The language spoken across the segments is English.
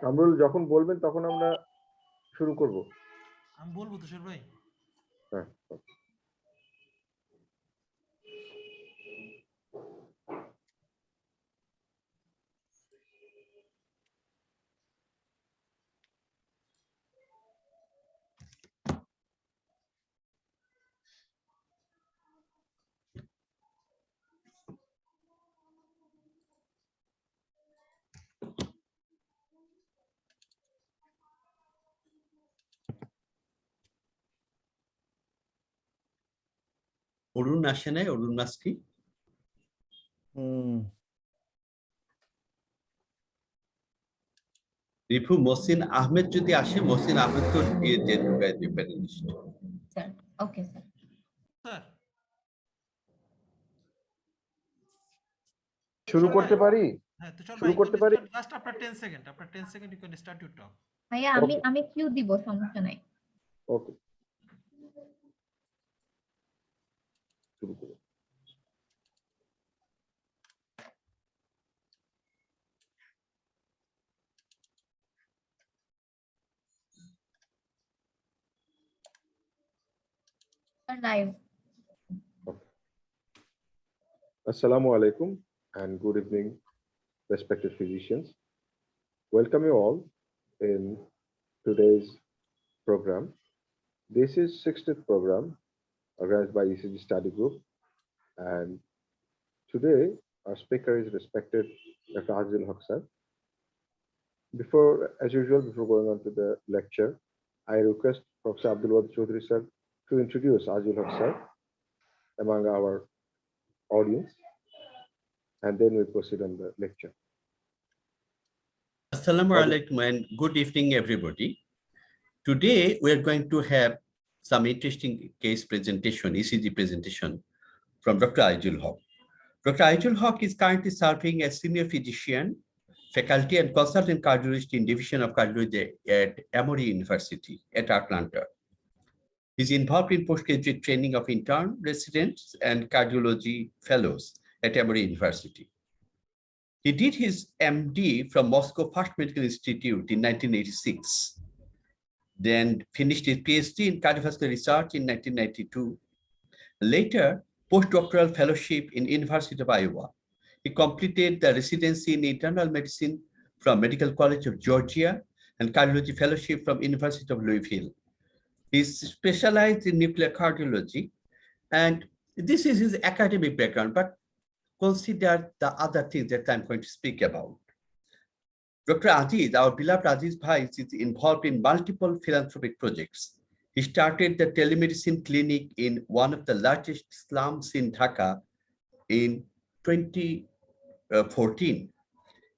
কামরুল যখন বলবেন তখন আমরা শুরু করব। আমি বলবো তুষার ভাই। হ্যাঁ। অরুণ আসে নাই, অরুণ মাস্কি। রিফু মহসিন আহমেদ যদি আসে, মহসিন আহমেদ তো ঢুকাই দিই panelist. Sir okay sir. Sir শুরু করতে পারি? হ্যাঁ তুষার শুরু ভাই, করতে পারি? Just after 10 second, after 10 second you can start your talk. ভাইয়া আমি কিউ দিব, সমস্যা নাই। ওকে, শুরু করুন। Live. Assalamu alaikum and good evening, respected physicians. Welcome you all in today's program. This is 60th program organized by ECG Study Group, and today our speaker is respected Dr. Azizul Hoque sir. Before, as usual, before going on to the lecture, I request Professor Abdul Chowdhury sir to introduce Azizul Hoque sir among our audience, and then we proceed on the lecture. Assalamu alaikum and good evening, everybody. Today, we are going to have some interesting case presentation, ECG presentation from Dr. Azizul Hoque. Dr. Azizul Hoque is currently serving as senior physician, faculty and consultant cardiologist in Division of Cardiology at Emory University at Atlanta. He's involved in postgraduate training of intern residents and cardiology fellows at Emory University. He did his MD from Moscow First Medical Institute in 1986, then finished his PhD in cardiovascular research in 1992. Later, postdoctoral fellowship in University of Iowa. He completed the residency in internal medicine from Medical College of Georgia and cardiology fellowship from University of Louisville. He's specialized in nuclear cardiology, and this is his academic background, but consider the other things that I'm going to speak about. Dr. Aziz, our beloved Aziz Bhai, is involved in multiple philanthropic projects. He started the telemedicine clinic in one of the largest slums in Dhaka in 2014,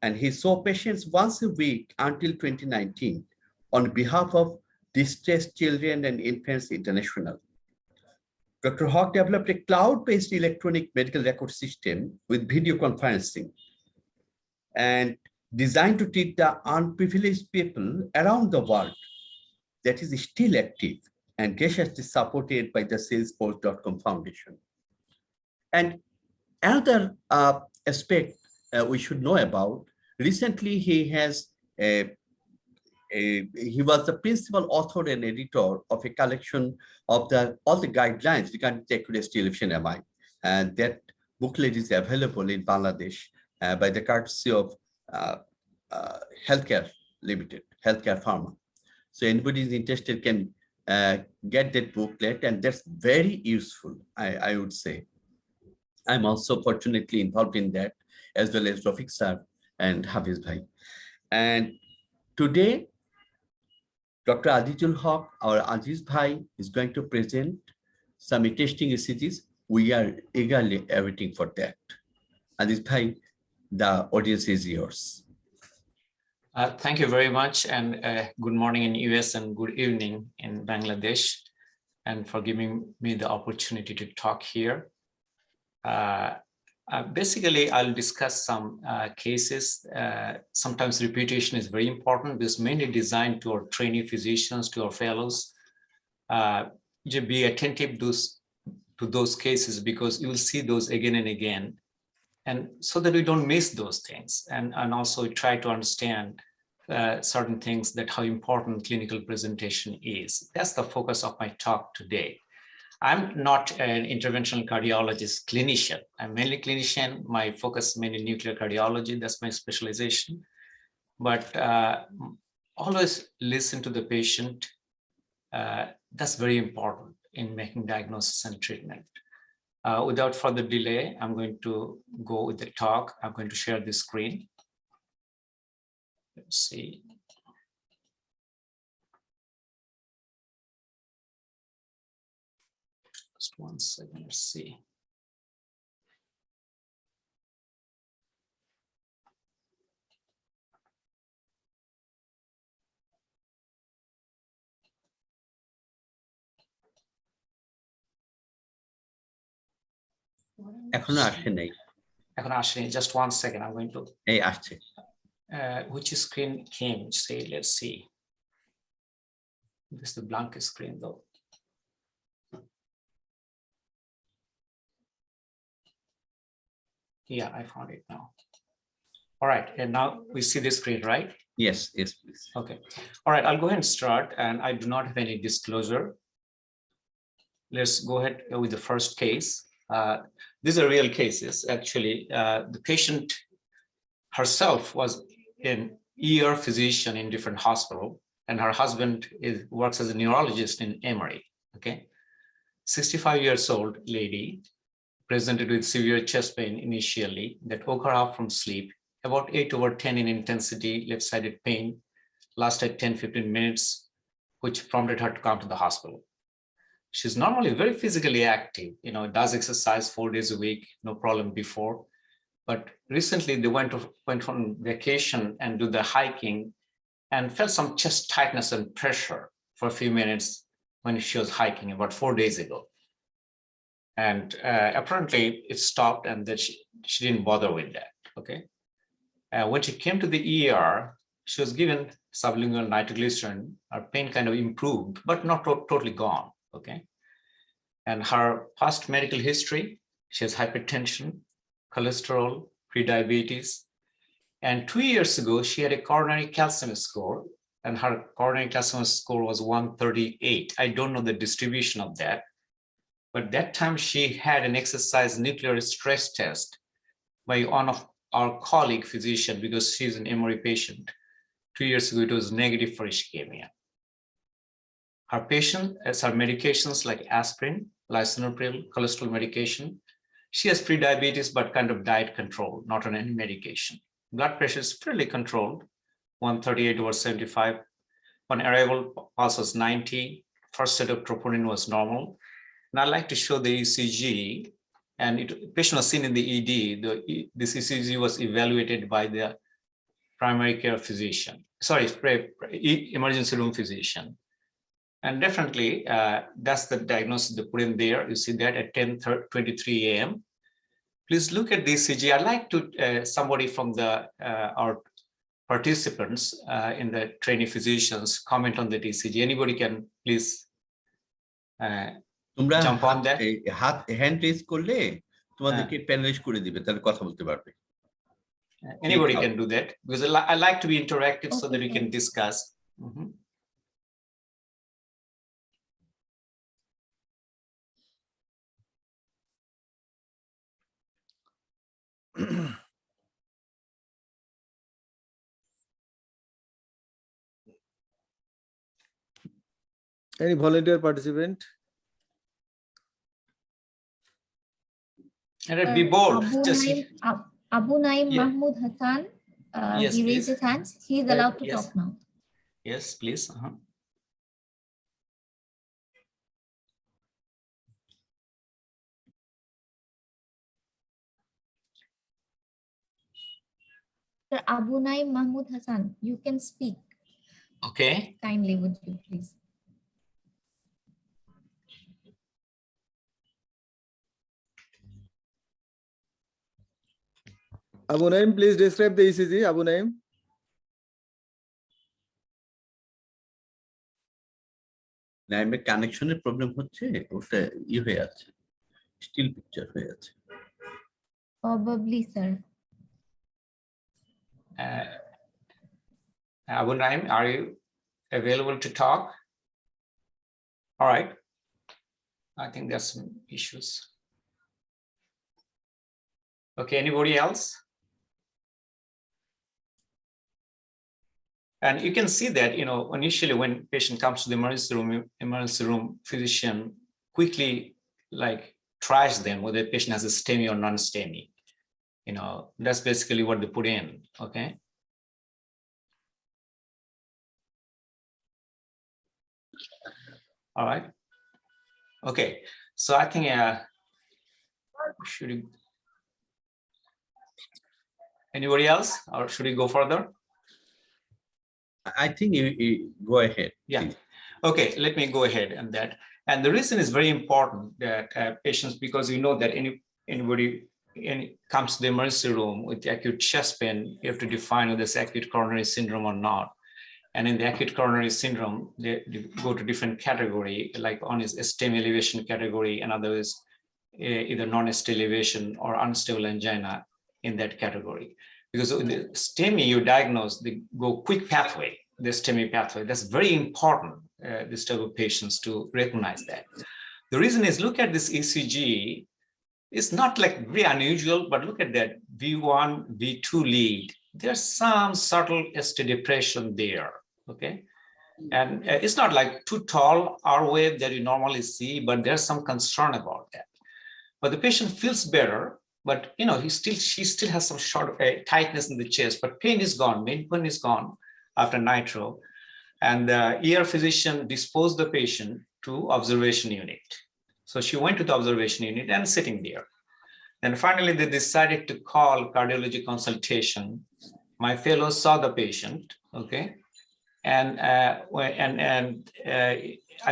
and he saw patients once a week until 2019 on behalf of Distressed Children and Infants International. Dr. Hoque developed a cloud-based electronic medical record system with video conferencing and designed to treat the unprivileged people around the world, that is still active and graciously supported by the Salesforce.com Foundation. And another aspect we should know about, recently he was the principal author and editor of a collection of all the guidelines regarding the accurate television MI. And that booklet is available in Bangladesh by the courtesy of Healthcare Limited, Healthcare Pharma. So anybody is interested can get that booklet, and that's very useful, I would say. I'm also fortunately involved in that, as well as Rafique sir and Hafiz Bhai. And today, Dr. Azizul Hoque, our Aziz Bhai, is going to present some interesting ECGs. We are eagerly awaiting for that. Aziz Bhai, the audience is yours. Thank you very much, and good morning in US and good evening in Bangladesh, and for giving me the opportunity to talk here. Basically, I'll discuss some cases. Sometimes reputation is very important. This is mainly designed to our trainee physicians, to our fellows. Be attentive to those cases, because you will see those again and again. and so that we don't miss those things, and also try to understand certain things, that how important clinical presentation is. That's the focus of my talk today. I'm not an interventional cardiologist clinician. I'm mainly clinician. My focus mainly nuclear cardiology. That's my specialization. But always listen to the patient. That's very important in making diagnosis and treatment. Without further delay, I'm going to go with the talk. I'm going to share the screen. Let's see. Just 1 second, let's see. এখনো আসে নাই। Just 1 second, I'm going to. এই আসছে। Which screen came? Say, let's see. This is the blank screen though. Yeah, I found it now. All right, and now we see the screen, right? Yes, yes, please. Okay. All right, I'll go ahead and start, and I do not have any disclosure. Let's go ahead with the first case. These are real cases. Actually, the patient herself was an ER physician in different hospital, and her husband works as a neurologist in Emory. Okay, 65 years old lady, presented with severe chest pain initially that woke her up from sleep, about 8/10 in intensity, left-sided pain, lasted 10-15 minutes, which prompted her to come to the hospital. She's normally very physically active, does exercise 4 days a week, no problem before. But recently they went on vacation and do the hiking and felt some chest tightness and pressure for a few minutes when she was hiking about 4 days ago. And apparently it stopped, and that she didn't bother with that. Okay. When she came to the ER, she was given sublingual nitroglycerin. Her pain kind of improved, but not totally gone. Okay. And her past medical history, she has hypertension, cholesterol, prediabetes. And 2 years ago, she had a coronary calcium score, and her coronary calcium score was 138. I don't know the distribution of that. But that time she had an exercise nuclear stress test by one of our colleague physician, because she's an Emory patient. 2 years ago, it was negative for ischemia. Her patient has her medications like aspirin, lisinopril, cholesterol medication. She has prediabetes, but kind of diet control, not on any medication. Blood pressure is fairly controlled, 138/75. On arrival, pulse was 90. First set of troponin was normal. And I'd like to show the ECG, and patient was seen in the ED. This ECG was evaluated by the primary care physician, emergency room physician. And definitely, that's the diagnosis they put in there. You see that at 10:23 a.m. Please look at the ECG. I'd like to somebody from our participants in the trainee physicians comment on the ECG. Anybody can please তোমরা jump on that. হাত hand raise করলে তোমাদেরকে প্যানেলাইজ করে দিবে, তাহলে কথা বলতে পারবে। Anybody can do that, because I like to be interactive, so that we can discuss. Any volunteer participant? And be bold. Abu Naim Yeah. Mahmoud Hassan, Yes, he please. raised his hands. He is allowed to Yes. talk now. Yes, please. Sir Abu Naim Mahmoud Hassan, you can speak. Okay. Kindly, would you please? Abu Naim, please describe the ECG. Abu Naim. নাইমের কানেকশনের problem হচ্ছে, ওটা হয়ে আছে, still picture হয়ে আছে। Probably, sir. Abu Naim, are you available to talk? All right. I think there's some issues. Okay, anybody else? And you can see that, initially when patient comes to the emergency room physician quickly tries them whether the patient has a STEMI or non-STEMI. That's basically what they put in, okay? All right. Okay, so I think anybody else, or should we go further? I think you go ahead. Yeah. Please. Okay, let me go ahead and that. And the reason is very important that patients, because you know that anybody comes to the emergency room with acute chest pain, you have to define whether it's acute coronary syndrome or not. And in the acute coronary syndrome, they go to different category, like one is STEMI elevation category, another is either non-ST elevation or unstable angina in that category. Because in the STEMI, you diagnose, they go quick pathway, the STEMI pathway. That's very important, this type of patients to recognize that. The reason is, look at this ECG. It's not very unusual, but look at that V1, V2 lead. There's some subtle ST depression there, okay? And it's not too tall R wave that you normally see, but there's some concern about that. But the patient feels better, but she still has some short tightness in the chest, but pain is gone, main pain is gone after nitro. And the ER physician disposed the patient to observation unit. So she went to the observation unit and sitting there. And finally, they decided to call cardiology consultation. My fellow saw the patient, okay? And I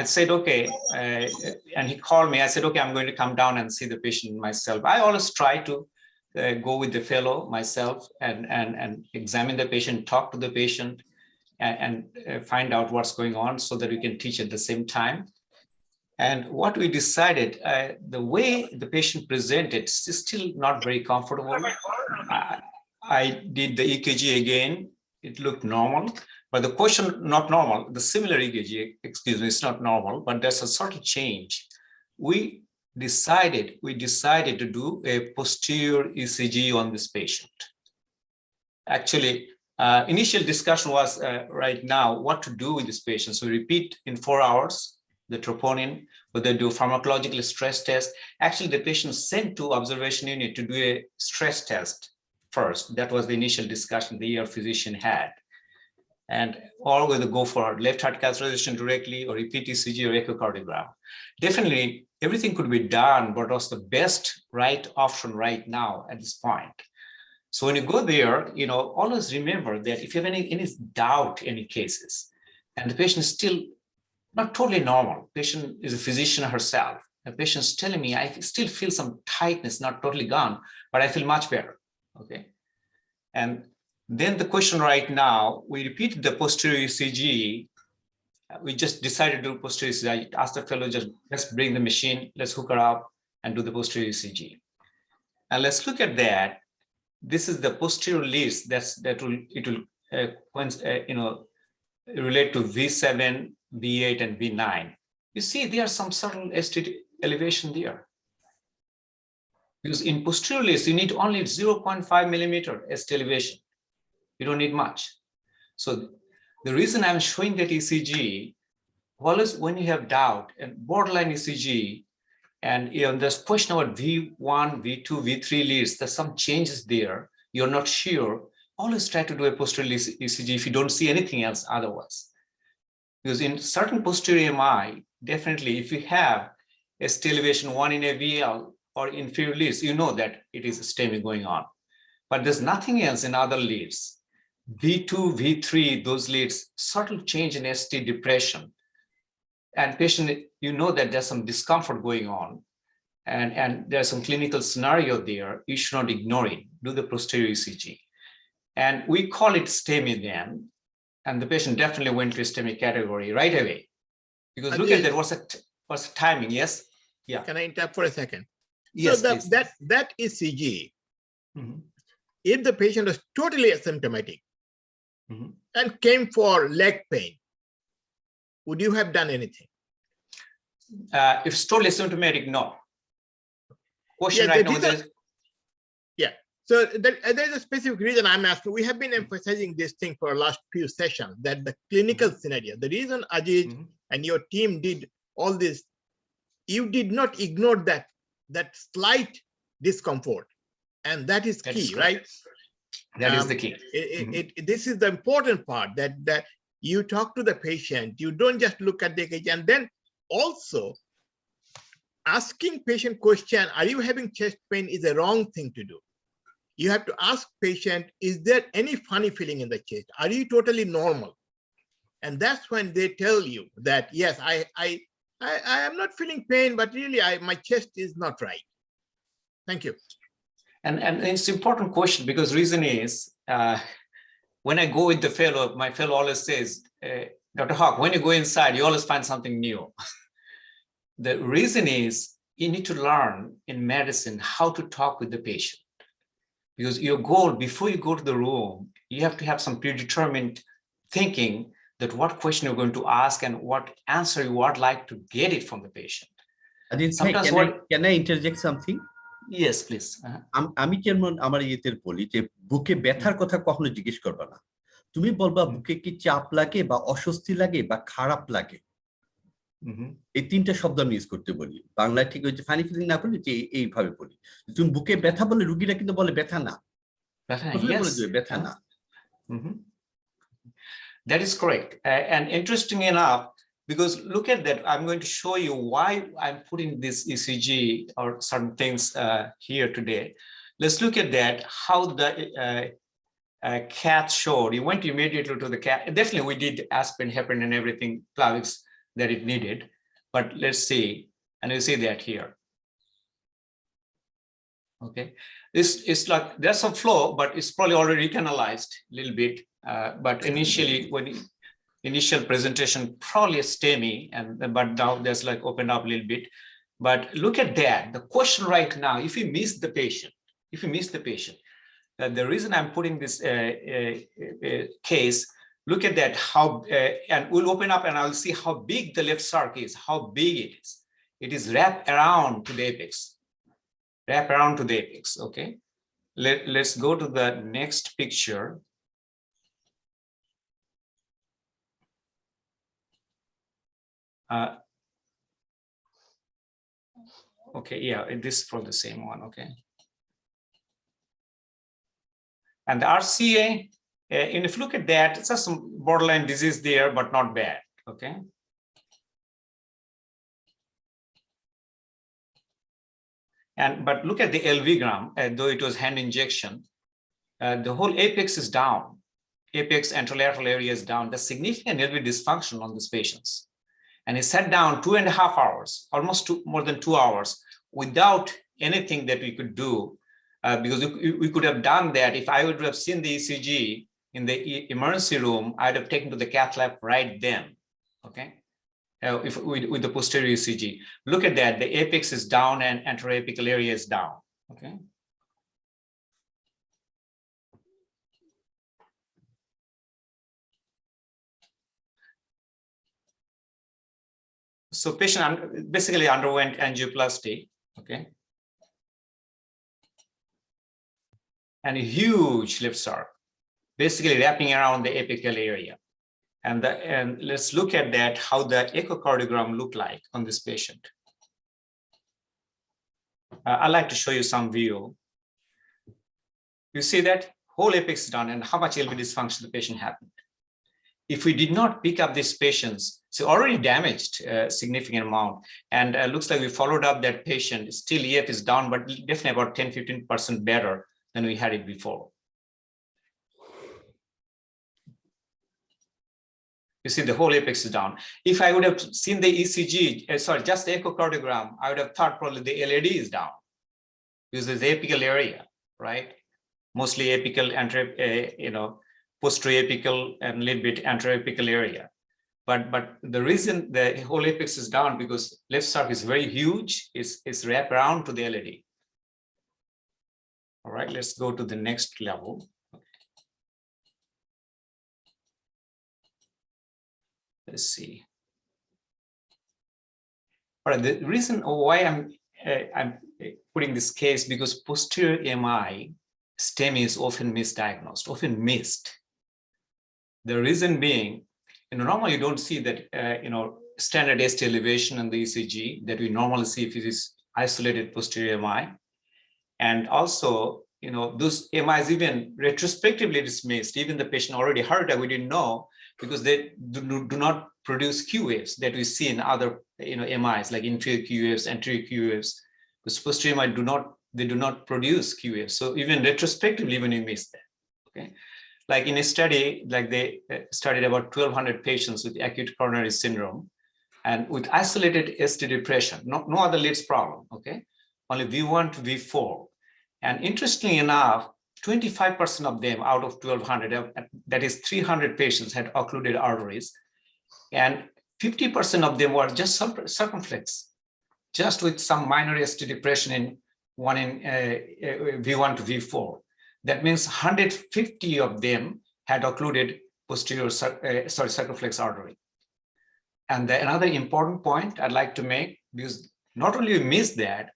said, okay, and he called me. I said, okay, I'm going to come down and see the patient myself. I always try to go with the fellow myself and examine the patient, talk to the patient, and find out what's going on so that we can teach at the same time. And what we decided, the way the patient presented is still not very comfortable. I did the EKG again. It looked normal. But the question, not normal, the similar EKG, excuse me, it's not normal, but there's a subtle change. We decided to do a posterior ECG on this patient. Actually, initial discussion was right now what to do with this patient. So we repeat in 4 hours the troponin, whether do pharmacological stress test. Actually, the patient sent to observation unit to do a stress test first. That was the initial discussion the ER physician had. And or whether go for left heart catheterization directly or repeat ECG or echocardiogram. Definitely, everything could be done, but what's the best right option right now at this point? So when you go there, always remember that if you have any doubt, any cases, and the patient is still not totally normal, patient is a physician herself, the patient is telling me, I still feel some tightness, not totally gone, but I feel much better, okay? And then the question right now, we repeated the posterior ECG. We just decided to do posterior ECG. I asked the fellow, let's bring the machine, let's hook her up and do the posterior ECG. And let's look at that. This is the posterior leads it will relate to V7, V8, and V9. You see, there are some subtle ST elevation there. Because in posterior leads, you need only 0.5 millimeter ST elevation. You don't need much. So the reason I'm showing that ECG, always when you have doubt and borderline ECG, and there's question about V1, V2, V3 leads, there's some changes there, you're not sure, always try to do a posterior ECG if you don't see anything else otherwise. Because in certain posterior MI, definitely if you have a ST elevation 1 in a VL or inferior leads, you know that it is a STEMI going on. But there's nothing else in other leads. V2, V3, those leads, subtle change in ST depression. And patient, you know that there's some discomfort going on and there's some clinical scenario there, you should not ignore it, do the posterior ECG. And we call it STEMI then, and the patient definitely went to STEMI category right away. Because look at that, what's the timing, yes? Yeah. Can I interrupt for a second? Yes, so please. that ECG, Mhm. If the patient was totally asymptomatic Mhm. and came for leg pain, would you have done anything? If it's totally asymptomatic, no. Question Yeah, right now, these are- So there's a specific reason I'm asking. We have been emphasizing this thing for the last few sessions, that the clinical scenario, the reason Aziz Mhm. and your team did all this, you did not ignore that slight discomfort. And that is That key, is correct. right? That is the key. This is the important part, that you talk to the patient, you don't just look at the EKG, and then also asking patient question, are you having chest pain, is a wrong thing to do. You have to ask patient, is there any funny feeling in the chest? Are you totally normal? And that's when they tell you that, yes, I am not feeling pain, but really my chest is not right. Thank you. And it's an important question, because reason is, when I go with the fellow, my fellow always says, Dr. Hoque, when you go inside, you always find something new. The reason is you need to learn in medicine how to talk with the patient. Because your goal, before you go to the room, you have to have some predetermined thinking that what question you're going to ask and what answer you would like to get it from the patient. Sometimes can I interject something? Yes, please. আমি যেমন আমার ইয়েতে বলি যে বুকে ব্যথার কথা কখনো জিজ্ঞেস করবা না, তুমি বলবা বুকে কি চাপ লাগে বা অস্বস্তি লাগে বা খারাপ লাগে। এই তিনটা শব্দ আমি ইউজ করতে বলি বাংলায়, ঠিক হচ্ছে ফানি ফিলিং না বলি যে এইভাবে বলি। তুমি বুকে ব্যথা বলে রোগীরা কিন্তু বলে ব্যথা না, ব্যথা না। That is correct. And interesting enough, because look at that, I'm going to show you why I'm putting this ECG or certain things here today. Let's look at that, how the CAT showed. You went immediately to the CAT. Definitely we did aspirin, heparin and everything, Plavix that it needed. But let's see, and you see that here. Okay, this is like, there's some flow, but it's probably already canalized a little bit. But initially, when initial presentation probably STEMI, but now there's like opened up a little bit. But look at that. The question right now, if you miss the patient, the reason I'm putting this case, look at that, how, and we'll open up and I'll see how big the left sarc is, how big it is. It is wrapped around to the apex. Wrap around to the apex. Okay, let's go to the next picture. Okay, yeah, this is for the same one. Okay, and the RCA, and if you look at that, it's just some borderline disease there, but not bad. Okay. But look at the LV gram, though it was hand injection, the whole apex is down. Apex anterolateral area is down. There's significant LV dysfunction on these patients. And he sat down 2.5 hours, almost more than 2 hours, without anything that we could do, because we could have done that. If I would have seen the ECG in the emergency room, I'd have taken to the cath lab right then. Okay. If with the posterior ECG, look at that, the apex is down and anteroapical area is down. Okay. So patient basically underwent angioplasty. Okay. And a huge left sarc, basically wrapping around the apical area. And let's look at that, how the echocardiogram looked like on this patient. I'd like to show you some view. You see that whole apex is down and how much LV dysfunction the patient happened. If we did not pick up these patients, so already damaged a significant amount, and looks like we followed up that patient, still EF is down, but definitely about 10–15% better than we had it before. You see the whole apex is down. If I would have seen the ECG, sorry, just the echocardiogram, I would have thought probably the LAD is down, because there's the apical area, right? Mostly apical, posterior apical and a little bit anteroapical area. But the reason the whole apex is down, because left sarc is very huge, it's wrapped around to the LAD. All right, let's go to the next level. Let's see. All right, the reason why I'm putting this case, because posterior MI STEMI is often misdiagnosed, often missed. The reason being, normally you don't see that, standard ST elevation in the ECG that we normally see if it is isolated posterior MI. And also, those MIs even retrospectively dismissed, even the patient already heard that we didn't know, because they do not produce Q waves that we see in other MIs like inferior Q waves, anterior Q waves. Because posterior MI do not produce Q waves. So even retrospectively, even you miss that. Okay. Like in a study, like they studied about 1,200 patients with acute coronary syndrome and with isolated ST depression, no other leads problem, okay? Only V1 to V4. And interestingly enough, 25% of them out of 1,200, that is 300 patients, had occluded arteries. And 50% of them were just circumflex, just with some minor ST depression in V1 to V4. That means 150 of them had occluded posterior circumflex artery. And another important point I'd like to make, because not only we miss that,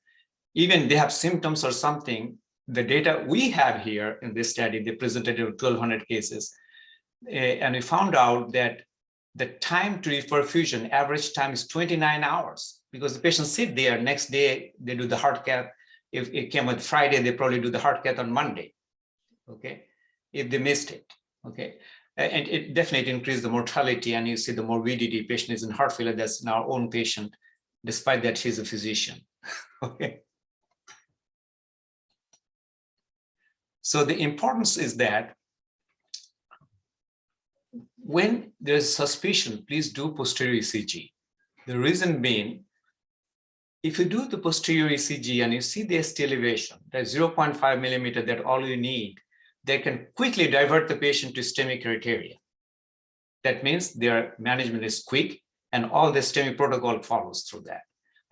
even they have symptoms or something, the data we have here in this study, they presented 1,200 cases, and we found out that the time to reperfusion, average time is 29 hours, because the patients sit there, next day they do the heart cath. If it came on Friday, they probably do the heart cath on Monday, okay, if they missed it, okay. And it definitely increased the mortality, and you see the morbidity. Patient is in heart failure, that's in our own patient, despite that she's a physician, okay. So the importance is that when there's suspicion, please do posterior ECG. The reason being, if you do the posterior ECG and you see the ST elevation, that's 0.5 millimeter, that all you need, they can quickly divert the patient to STEMI criteria. That means their management is quick and all the STEMI protocol follows through that.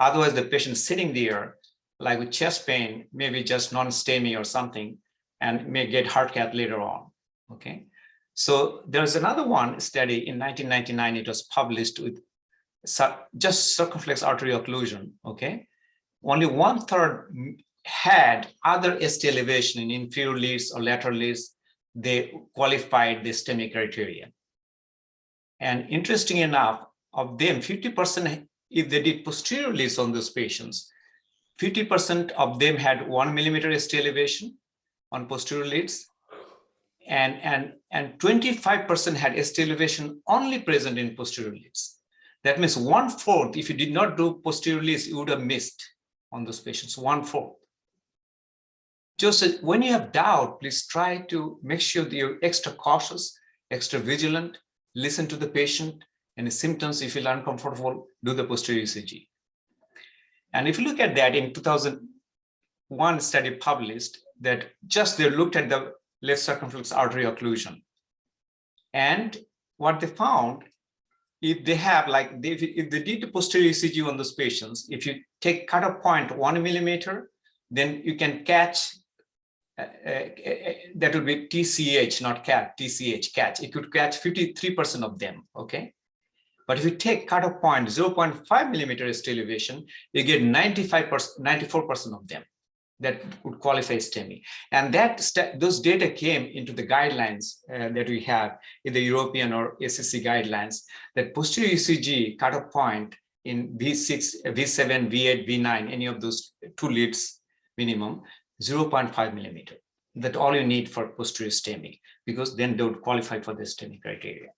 Otherwise, the patient sitting there, like with chest pain, maybe just non-STEMI or something, and may get heart cath later on, okay? So there's another one study in 1999, it was published with just circumflex artery occlusion, okay? Only 1/3 had other ST elevation in inferior leads or lateral leads, they qualified the STEMI criteria. And interesting enough, of them, 50%, if they did posterior leads on those patients, 50% of them had 1 millimeter ST elevation on posterior leads, and 25% had ST elevation only present in posterior leads. That means 1/4, if you did not do posterior leads, you would have missed on those patients, 1/4. Just when you have doubt, please try to make sure that you're extra cautious, extra vigilant, listen to the patient, and the symptoms, if you feel uncomfortable, do the posterior ECG. And if you look at that, in 2001 study published, that just they looked at the left circumflex artery occlusion. And what they found, if they have, if they did the posterior ECG on those patients, if you take cutoff point 1 millimeter, then you can catch, that would be TCH, not CAT, TCH, catch. It could catch 53% of them, okay? But if you take cutoff point 0.5 millimeter ST elevation, you get 94% of them that would qualify STEMI. And those data came into the guidelines that we have in the European or ACC guidelines, that posterior ECG cutoff point in V6, V7, V8, V9, any of those 2 leads minimum, 0.5 millimeter. That's all you need for posterior STEMI, because then they would qualify for the STEMI criteria.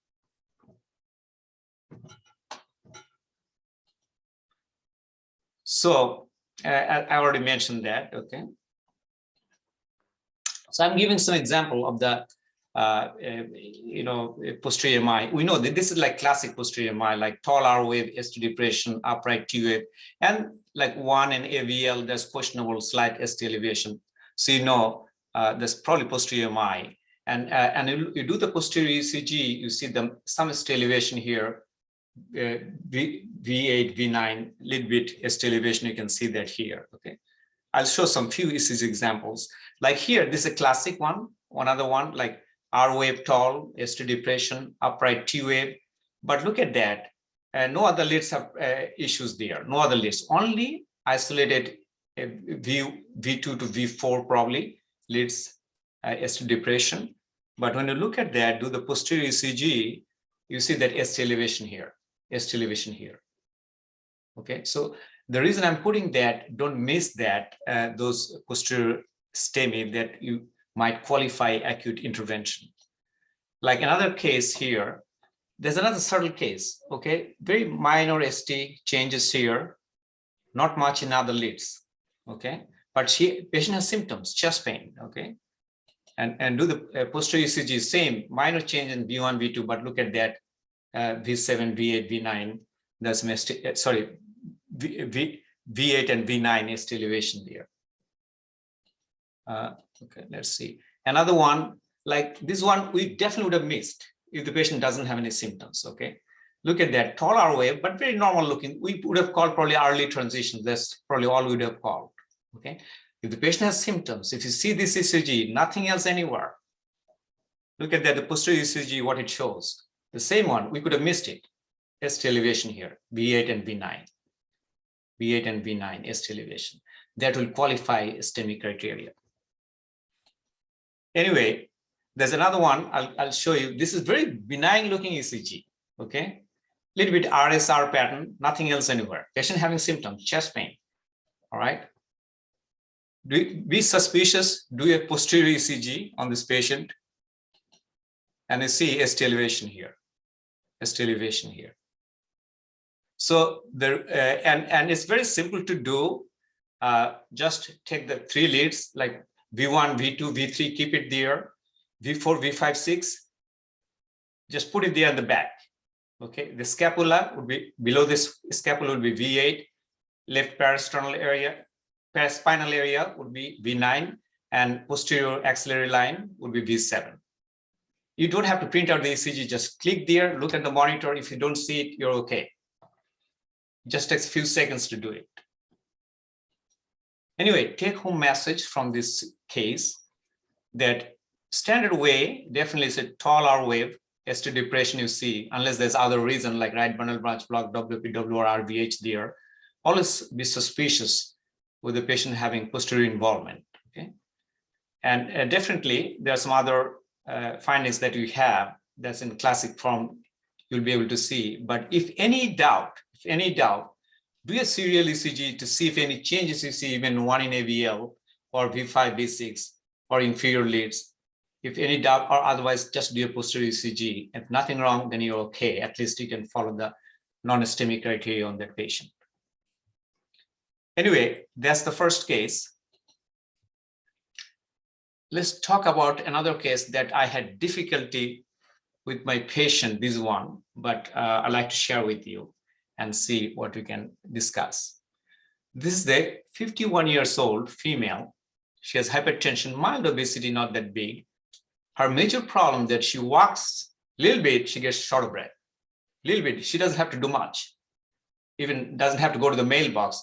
So I already mentioned that, okay? So I'm giving some example of the, posterior MI. We know that this is like classic posterior MI, like tall R wave, ST depression, upright T wave, and like 1 in AVL, there's questionable slight ST elevation. So there's probably posterior MI. And you do the posterior ECG, you see some ST elevation here, V8, V9, little bit ST elevation, you can see that here, okay? I'll show some few ECG examples. Like here, this is a classic one. Another one like R wave tall, ST depression, upright T wave. But look at that. No other leads have issues there. No other leads. Only isolated V2 to V4 probably leads ST depression. But when you look at that, do the posterior ECG, you see that ST elevation here, ST elevation here. Okay, so the reason I'm putting that, don't miss that, those posterior STEMI that you might qualify acute intervention. Like another case here, there's another subtle case, okay? Very minor ST changes here, not much in other leads, okay? But patient has symptoms, chest pain, okay? And do the posterior ECG, same, minor change in V1, V2, but look at that, V7, V8, V9, that's sorry, V8 and V9 ST elevation there. Okay, let's see. Another one, like this one, we definitely would have missed if the patient doesn't have any symptoms, okay? Look at that, tall R wave, but very normal looking. We would have called probably early transition. That's probably all we would have called, okay? If the patient has symptoms, if you see this ECG, nothing else anywhere, look at that, the posterior ECG, what it shows. The same one, we could have missed it. ST elevation here, V8 and V9. V8 and V9 ST elevation. That will qualify STEMI criteria. Anyway, there's another one I'll show you. This is very benign looking ECG, okay? Little bit RSR pattern, nothing else anywhere. Patient having symptoms, chest pain, all right? Be suspicious, do a posterior ECG on this patient, and you see ST elevation here, ST elevation here. So there, and it's very simple to do. Just take the 3 leads like V1, V2, V3, keep it there. V4, V5, 6, just put it there in the back. Okay, the scapula would be below this scapula would be V8, left parasternal area, paraspinal area would be V9, and posterior axillary line would be V7. You don't have to print out the ECG, just click there, look at the monitor. If you don't see it, you're okay. It just takes a few seconds to do it. Anyway, take home message from this case that standard way definitely is a tall R wave, ST depression you see, unless there's other reason like right bundle branch block, WPW or RVH there. Always be suspicious with the patient having posterior involvement, okay? And definitely there are some other findings that you have that's in classic form you'll be able to see. But if any doubt, do a serial ECG to see if any changes you see, even one in AVL or V5, V6 or inferior leads. If any doubt, or otherwise just do a posterior ECG. If nothing wrong, then you're okay. At least you can follow the non-STEMI criteria on that patient. Anyway, that's the first case. Let's talk about another case that I had difficulty with my patient, this one, but I'd like to share with you and see what we can discuss. This is the 51 years old female. She has hypertension, mild obesity, not that big. Her major problem that she walks a little bit, she gets short of breath. Little bit, she doesn't have to do much. Even doesn't have to go to the mailbox.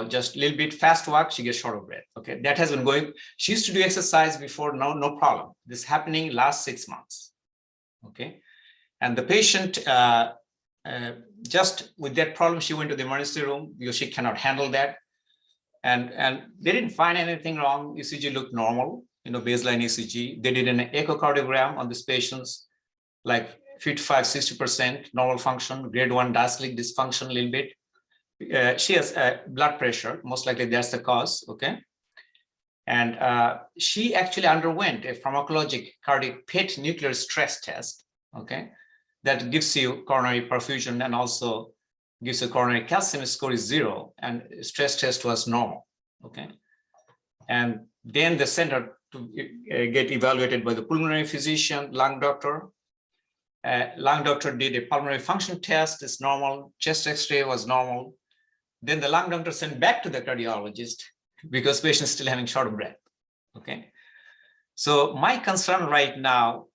Just a little bit fast walk, she gets short of breath. Okay, that has been going. She used to do exercise before, no problem. This is happening last 6 months. Okay, and the patient, just with that problem, she went to the emergency room because she cannot handle that. And they didn't find anything wrong. ECG looked normal, baseline ECG. They did an echocardiogram on these patients, like 55–60% normal function, grade 1 diastolic dysfunction a little bit. She has blood pressure, most likely that's the cause, okay? And she actually underwent a pharmacologic cardiac PET nuclear stress test, okay? That gives you coronary perfusion and also gives you coronary calcium score is 0, and stress test was normal, okay? And then they sent her to get evaluated by the pulmonary physician, lung doctor. Lung doctor did a pulmonary function test, it's normal, chest x-ray was normal. Then the lung doctor sent back to the cardiologist because patient is still having short of breath, okay? So my concern right now,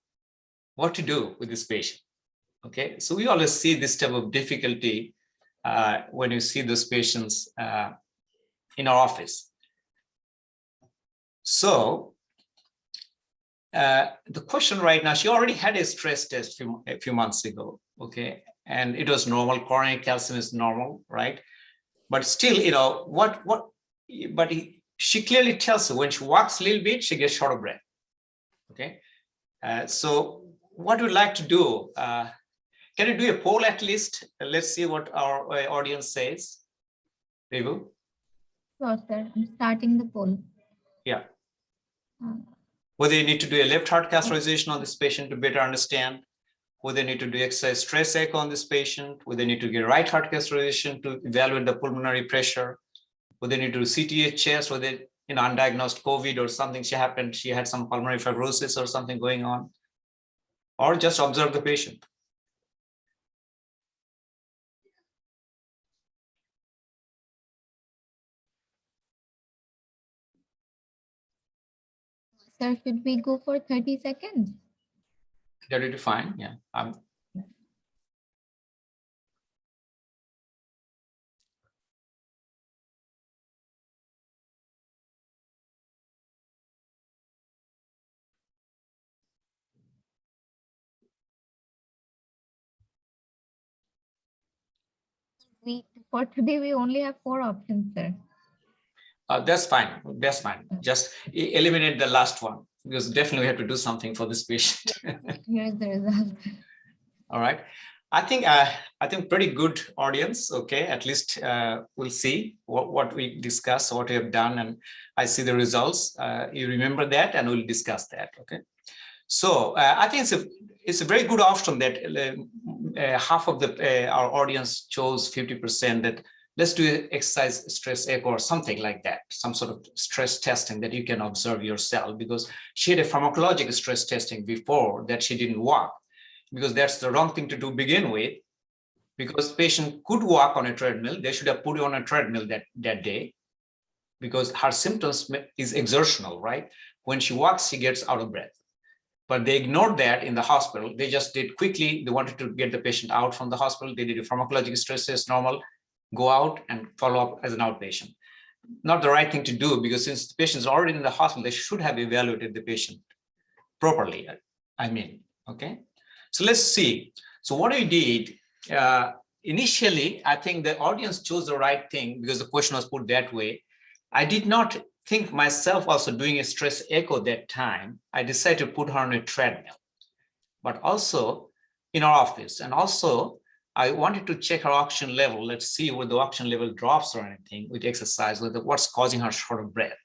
what to do with this patient, okay? So we always see this type of difficulty when you see those patients in our office. So the question right now, she already had a stress test a few months ago, okay? And it was normal, coronary calcium is normal, right? But still, you know, she clearly tells you when she walks a little bit, she gets short of breath, okay? So what we'd like to do, can you do a poll at least? Let's see what our audience says. Revu? Sure, sir. I'm starting the poll. Yeah. Uh, Whether you need to do a left heart catheterization on this patient to better understand, whether you need to do exercise stress echo on this patient, whether you need to get right heart catheterization to evaluate the pulmonary pressure, whether you need to do CTHS, whether, you know, undiagnosed COVID or something she had some pulmonary fibrosis or something going on, or just observe the patient. Sir, should we go for 30 seconds? That will be fine, yeah. For today, we only have 4 options, sir. That's fine. That's fine. Just eliminate the last one because definitely we have to do something for this patient. Here's the result. All right. I think pretty good audience. Okay, at least we'll see what we discuss, what we have done, and I see the results. You remember that, and we'll discuss that. Okay. So I think it's a very good option that half of our audience chose 50% that let's do exercise stress echo or something like that, some sort of stress testing that you can observe yourself, because she had a pharmacologic stress testing before that she didn't walk, because that's the wrong thing to do begin with, because patient could walk on a treadmill. They should have put her on a treadmill that day because her symptoms is exertional, right? When she walks, she gets out of breath. But they ignored that in the hospital. They just did quickly. They wanted to get the patient out from the hospital. They did a pharmacologic stress test, normal, go out and follow up as an outpatient. Not the right thing to do, because since the patient is already in the hospital, they should have evaluated the patient properly, I mean, okay? So let's see. So what I did, initially, I think the audience chose the right thing because the question was put that way. I did not think myself also doing a stress echo that time. I decided to put her on a treadmill, but also in our office. And also I wanted to check her oxygen level. Let's see whether the oxygen level drops or anything with exercise, whether what's causing her short of breath,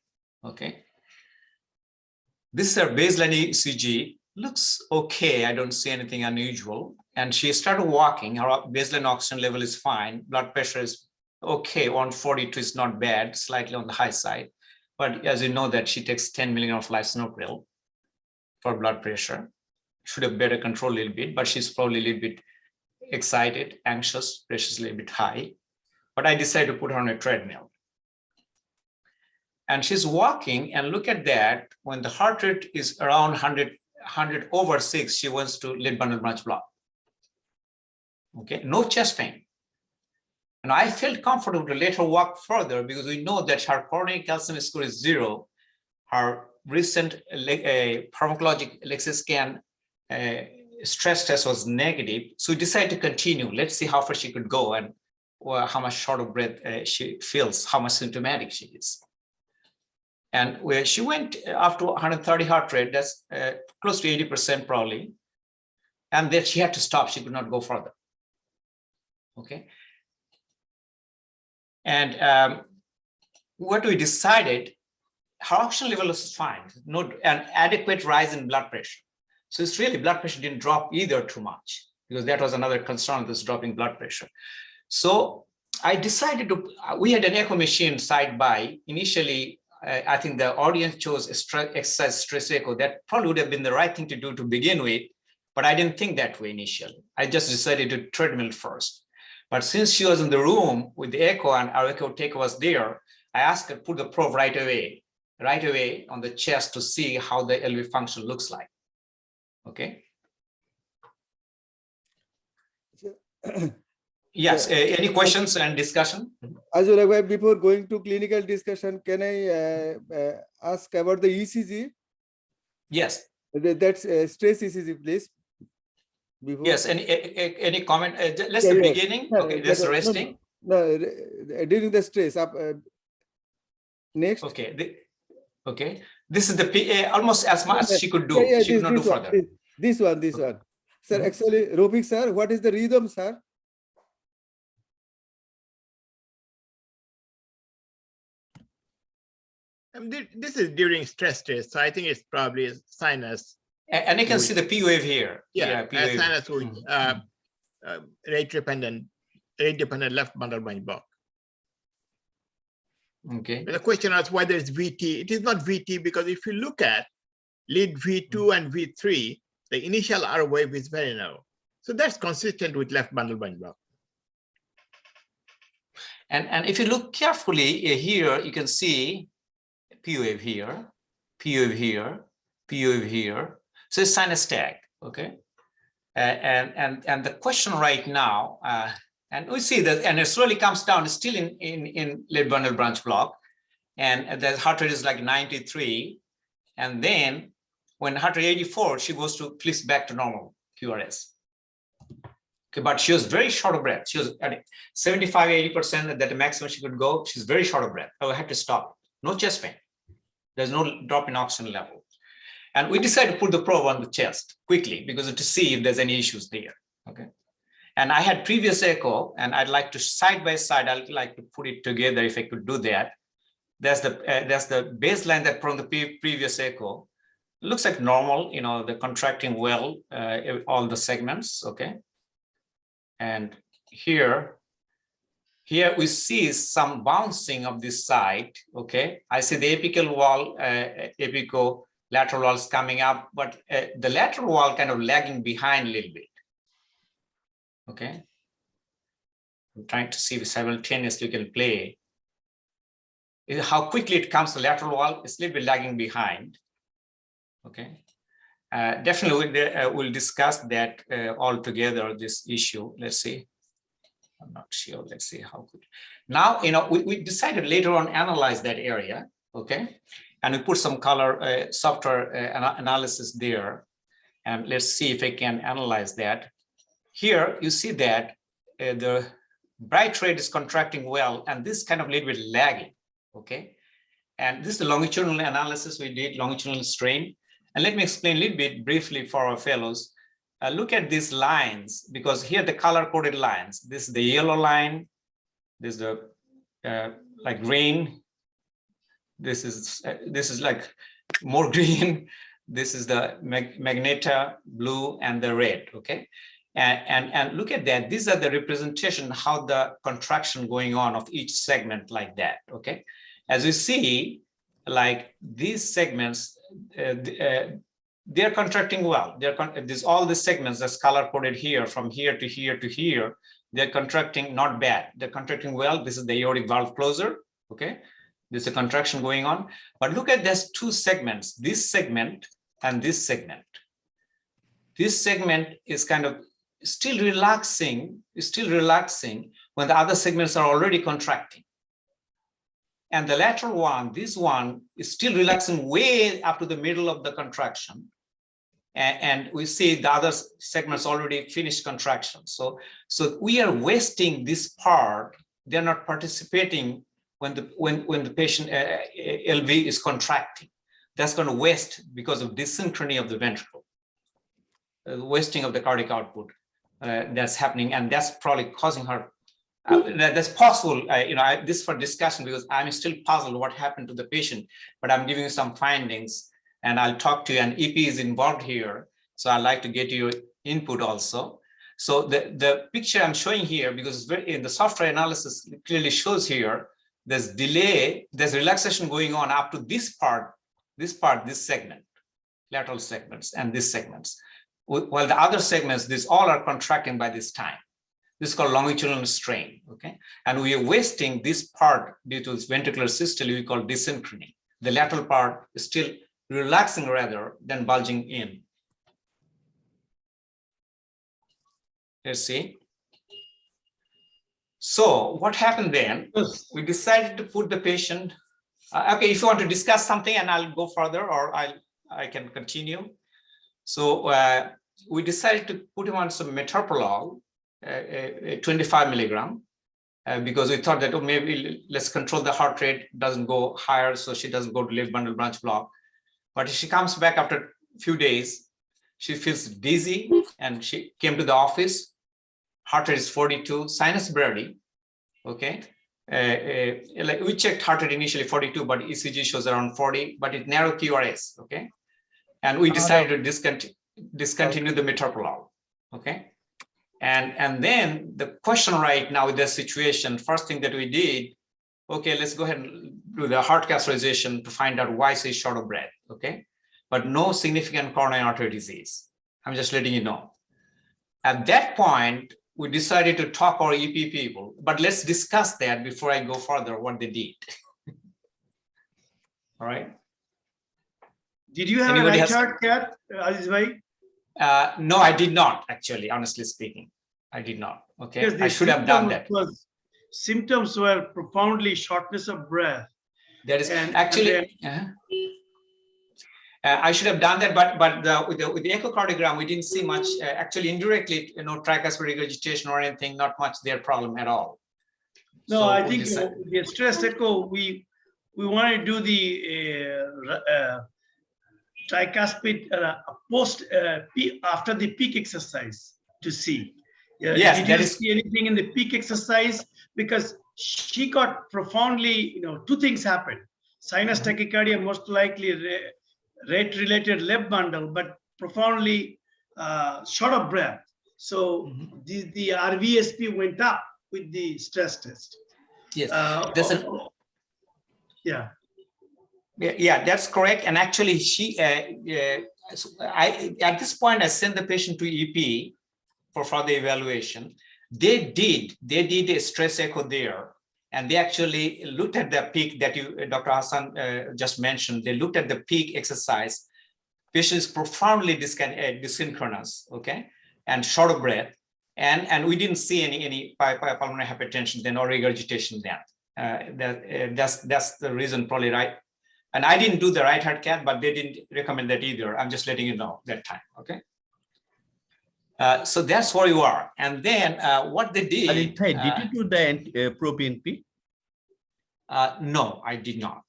okay? This is her baseline ECG, looks okay. I don't see anything unusual. And she started walking, her baseline oxygen level is fine. Blood pressure is okay, 142 is not bad, slightly on the high side. But as you know that she takes 10 milligrams of lisinopril for blood pressure. Should have better control a little bit, but she's probably a little bit excited, anxious, pressure is a little bit high. But I decided to put her on a treadmill. And she's walking, and look at that, when the heart rate is around 100 over 6, she wants to lead bundle branch block. Okay, no chest pain. And I felt comfortable to let her walk further because we know that her coronary calcium score is 0. Her recent pharmacologic Alexa scan stress test was negative. So we decided to continue. Let's see how far she could go and how much short of breath she feels, how much symptomatic she is. And where she went up to 130 heart rate, that's close to 80% probably. And then she had to stop, she could not go further. Okay. And what we decided, her oxygen level is fine, no an adequate rise in blood pressure. So it's really blood pressure didn't drop either too much, because that was another concern, this dropping blood pressure. So I decided to, we had an echo machine side by. Initially, I think the audience chose exercise stress echo. That probably would have been the right thing to do to begin with, but I didn't think that way initially. I just decided to treadmill first. But since she was in the room with the echo and our echo taker was there, I asked her to put the probe right away on the chest to see how the LV function looks like. Okay. Yes, any questions and discussion? Azul, before going to clinical discussion, can I ask about the ECG? Yes, That's stress ECG, please. Before. yes, any comment? Let's Yeah, the yeah. beginning, No, okay, no, that's no, resting. No, during the stress. Next. Okay, okay. This is the PA, almost as much as she could do. Yeah, She could not do further. This one. Sir, actually, Rafique sir, what is the rhythm, sir? This is during stress test, so I think it's probably sinus. And you can see the P wave here. Yeah, P wave. sinus with rate dependent left bundle branch block. Okay. The question is whether it's VT. It is not VT because if you look at lead V2 and V3, the initial R wave is very narrow. So that's consistent with left bundle branch block. And if you look carefully here, you can see P wave here, P wave here, P wave here. So it's sinus tag, okay? And the question right now, and we see that, and it slowly comes down, it's still in left bundle branch block, and the heart rate is like 93, and then when heart rate 84, she goes to flips back to normal QRS. Okay, but she was very short of breath. She was at 75, 80% that the maximum she could go. She's very short of breath. So I had to stop. No chest pain. There's no drop in oxygen level. And we decided to put the probe on the chest quickly because to see if there's any issues there. Okay. And I had previous echo, and I'd like to side by side. I'd like to put it together if I could do that. That's the baseline that from the previous echo. Looks like normal. You know, the contracting well, all the segments. Okay. And here we see some bouncing of this side. Okay. I see the apical wall, lateral walls coming up, but the lateral wall kind of lagging behind a little bit. Okay. I'm trying to see if simultaneously we can play. How quickly it comes to the lateral wall, it's a little bit lagging behind. Okay. Definitely we'll discuss that all together, this issue. Let's see. I'm not sure. Let's see how good. Now, you know, we decided later on analyze that area. Okay. And we put some color software analysis there. And let's see if I can analyze that. Here you see that the bright red is contracting well, and this kind of little bit lagging. Okay. And this is the longitudinal analysis we did, longitudinal strain. And let me explain a little bit briefly for our fellows. Look at these lines, because here the color-coded lines. This is the yellow line. This is the like green. This is like more green. This is the magenta, blue, and the red. Okay, and look at that. These are the representation how the contraction going on of each segment like that. Okay, as you see, like these segments. They're contracting well. All the segments that's color coded here, from here to here to here, they're contracting not bad. They're contracting well. This is the aortic valve closure. Okay, there's a contraction going on. But look at these two segments, this segment and this segment. This segment is kind of still relaxing when the other segments are already contracting. And the lateral one, this one is still relaxing way up to the middle of the contraction. And we see the other segments already finished contraction. So we are wasting this part. They're not participating when the patient LV is contracting. That's going to waste because of dysynchrony of the ventricle, wasting of the cardiac output that's happening. And that's probably causing her. That's possible, this for discussion because I'm still puzzled what happened to the patient, but I'm giving you some findings and I'll talk to you, and EP is involved here. So I'd like to get your input also. So the picture I'm showing here, because in the software analysis, it clearly shows here, there's delay, there's relaxation going on up to this segment, lateral segments and these segments. While the other segments, these all are contracting by this time. This is called longitudinal strain, okay? And we are wasting this part due to its ventricular systole, we call dysynchrony. The lateral part is still relaxing rather than bulging in. Let's see. So what happened then? We decided to put the patient. Okay, if you want to discuss something, and I'll go further, or I can continue. So we decided to put him on some metoprolol, 25 milligram, because we thought that, oh, maybe let's control the heart rate, doesn't go higher, so she doesn't go to left bundle branch block. But she comes back after a few days, she feels dizzy, and she came to the office. Heart rate is 42, sinus brady. Okay, like we checked heart rate initially 42, but ECG shows around 40, but it's narrow QRS. Okay, and we decided to discontinue the metoprolol. Okay, and then the question right now with the situation, first thing that we did, okay, let's go ahead and do the heart catheterization to find out why she's short of breath. Okay, but no significant coronary artery disease. I'm just letting you know. At that point, we decided to talk our EP people, but let's discuss that before I go further, what they did. All right. Did you have Anybody a right heart cath, Aziz bhai? No, I did not, actually, honestly speaking. I did not. Okay, I should have done that. Symptoms were profoundly shortness of breath. That is actually, I should have done that, but with the echocardiogram, we didn't see much. Actually, indirectly, tricuspid regurgitation or anything, not much their problem at all. No, So I think the stress echo, we want to do the tricuspid post after the peak exercise to see. Yes, did you see anything in the peak exercise? Because she got profoundly, two things happened. Sinus tachycardia, most likely rate-related left bundle, but profoundly short of breath. So the RVSP went up with the stress test. Yes, yeah, that's correct. And actually, she, at this point, I sent the patient to EP for further evaluation. They did a stress echo there, and they actually looked at the peak that Dr. Ahsan just mentioned. They looked at the peak exercise. Patient is profoundly desynchronous, okay, and short of breath, and we didn't see any pulmonary hypertension then or regurgitation then. That's the reason, probably, right? And I didn't do the right heart cath, but they didn't recommend that either. I'm just letting you know that time, okay? So that's where you are. And then what they did. Did you do the pro-BNP? No, I did not.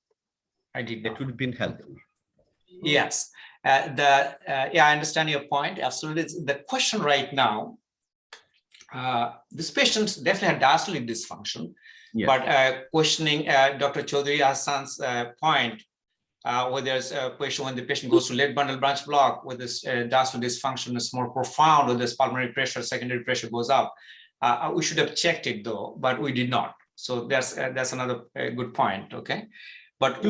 I did not. That would have been helpful. Yes. I understand your point. Absolutely. The question right now, this patient definitely had diastolic dysfunction, Yes. but questioning Dr. Chowdhury Hassan's point, where there's a question when the patient goes to left bundle branch block, where this diastolic dysfunction is more profound, where this pulmonary pressure, secondary pressure goes up. We should have checked it though, but we did not. So that's another good point. Okay, but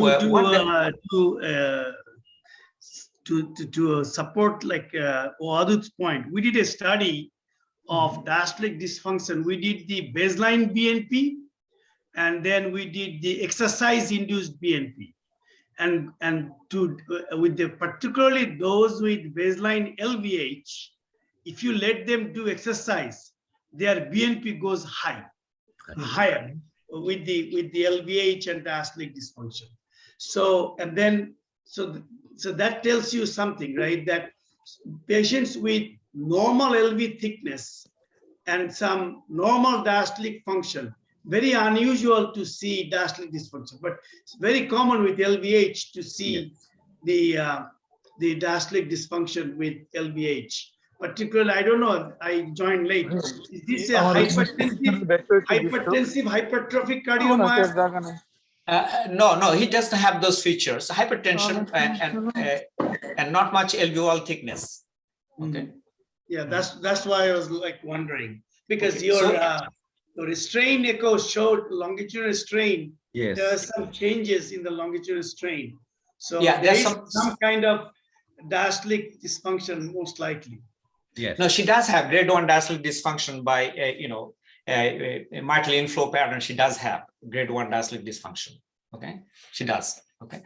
to support like Wadud's point, we did a study of diastolic dysfunction. We did the baseline BNP, and then we did the exercise-induced BNP. And with the particularly those with baseline LVH, if you let them do exercise, their BNP goes higher with the LVH and diastolic dysfunction. So that tells you something, right? That patients with normal LV thickness and some normal diastolic function, very unusual to see diastolic dysfunction, but it's very common with LVH to see the diastolic dysfunction with LVH. Particularly, I don't know, I joined late. Is this a hypertensive hypertrophic cardiomyopathy? No, he doesn't have those features. Hypertension and not much alveolar thickness. Okay. Yeah, that's why I was like wondering, because your strain echo showed longitudinal strain. Yes. There are some changes in the longitudinal strain. So yeah, there's some kind of diastolic dysfunction, most likely. Yes. No, she does have grade 1 diastolic dysfunction by mitral inflow pattern. She does have grade 1 diastolic dysfunction. Okay, she does. Okay.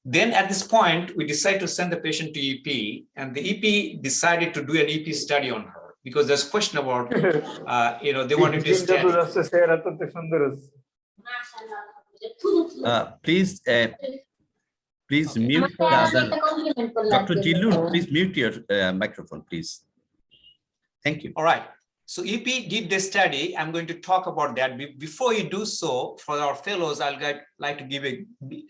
Then at this point, we decided to send the patient to EP, and the EP decided to do an EP study on her. because there's question about, they wanted to study. Please mute the other. Dr. Jilun, please mute your microphone, please. Thank you. All right. So EP did the study. I'm going to talk about that. Before you do so, for our fellows, I'll like to give a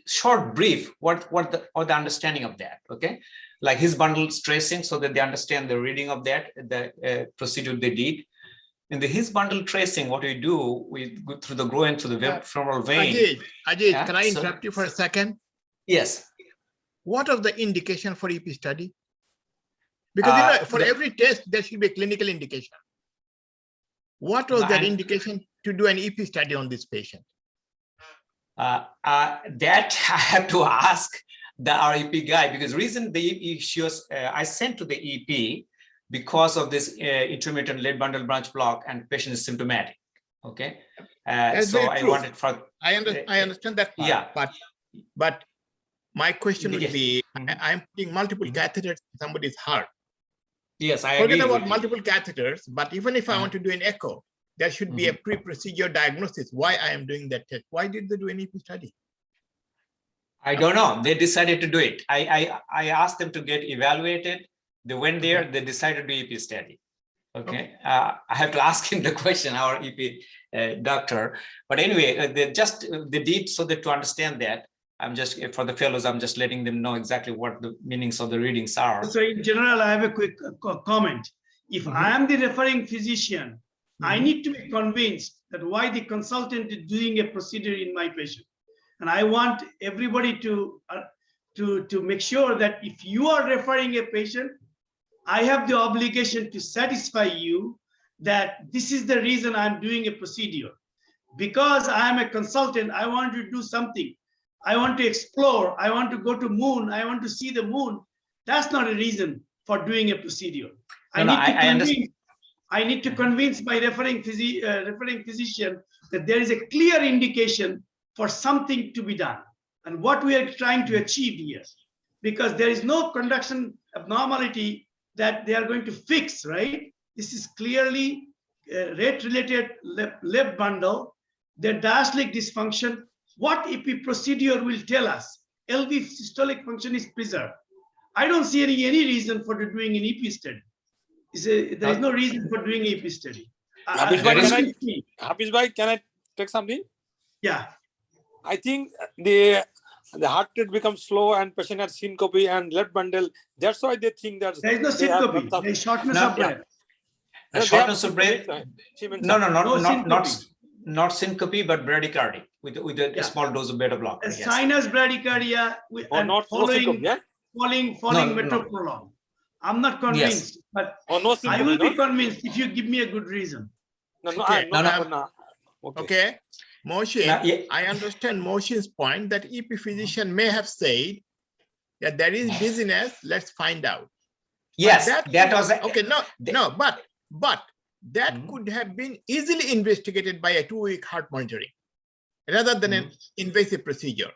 short brief what the understanding of that. Okay, like his bundle tracing, so that they understand the reading of that, the procedure they did. In the his bundle tracing, what we do, we go through the groin to the femoral vein. Ajay, can I interrupt you for a second? Yes. What was the indication for EP study? Because for every test, there should be a clinical indication. What was that indication to do an EP study on this patient? That I have to ask the EP guy, because reason the EP issues I sent to the EP because of this intermittent late bundle branch block, and patient is symptomatic. Okay, so I wanted for I understand that part, yeah, but my question would be, I'm putting multiple catheters in somebody's heart. Yes, I forget agree about multiple catheters, but even if I want to do an echo, there should be a pre-procedure diagnosis. Why I am doing that test? Why did they do an EP study? I don't know. They decided to do it. I asked them to get evaluated. They went there. They decided to do EP study. Okay. I have to ask him the question, our EP doctor. But anyway, they did so that to understand that. I'm just, for the fellows, I'm just letting them know exactly what the meanings of the readings are. So in general, I have a quick comment. If I am the referring physician, I need to be convinced that why the consultant is doing a procedure in my patient. And I want everybody to make sure that if you are referring a patient, I have the obligation to satisfy you that this is the reason I'm doing a procedure. Because I am a consultant, I want to do something. I want to explore, I want to go to moon, I want to see the moon. That's not a reason for doing a procedure. I need to convince my referring physician that there is a clear indication for something to be done and what we are trying to achieve here. Because there is no conduction abnormality that they are going to fix, right? This is clearly rate-related left bundle, their diastolic dysfunction. What EP procedure will tell us? LV systolic function is preserved. I don't see any reason for doing an EP study. There is no reason for doing EP study. Hafiz bhai, can I take something? Yeah. I think the heart rate becomes slow and patient has syncope and left bundle. That's why they think that there is no syncope. There is shortness of breath. Shortness of breath. No, not syncope, but bradycardia with a small dose of beta blocker. Yes. Sinus bradycardia and not falling metoprolol. I'm not convinced, but I will be convinced if you give me a good reason. Okay. Mohsin, I understand Mohsin's point that EP physician may have said that there is dizziness, let's find out. Yes, that was okay. But that could have been easily investigated by a 2-week heart monitoring rather than an invasive procedure.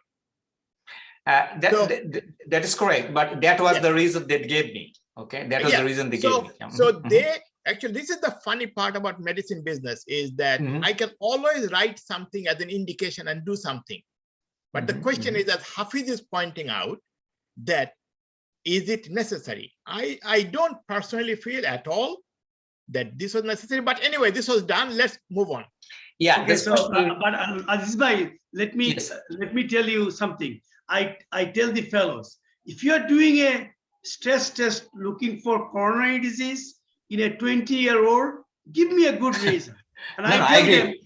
That is correct, but that was the reason they gave me. Okay, that was the reason they gave me. So they actually, this is the funny part about medicine business is that I can always write something as an indication and do something. But the question is, as Hafiz is pointing out, that is it necessary? I don't personally feel at all that this was necessary, but anyway, this was done. Let's move on. Yeah. Okay, so, but Aziz bhai, let me tell you something. I tell the fellows, if you are doing a stress test looking for coronary disease in a 20-year-old, give me a good reason. And I agree.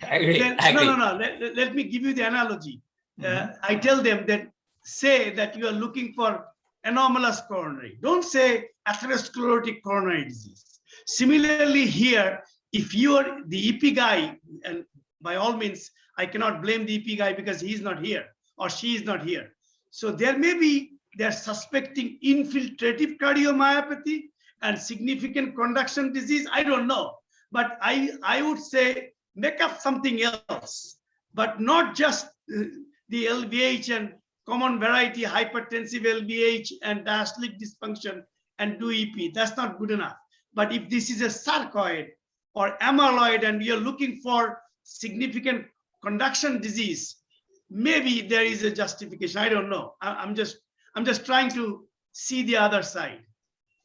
Let me give you the analogy. I tell them that say that you are looking for anomalous coronary. Don't say atherosclerotic coronary disease. Similarly here, if you are the EP guy, and by all means, I cannot blame the EP guy because he's not here or she is not here. So there may be, they're suspecting infiltrative cardiomyopathy and significant conduction disease. I don't know, but I would say make up something else, but not just the LVH and common variety hypertensive LVH and diastolic dysfunction and do EP. That's not good enough. But if this is a sarcoid or amyloid and you're looking for significant conduction disease, maybe there is a justification. I don't know. I'm just trying to see the other side.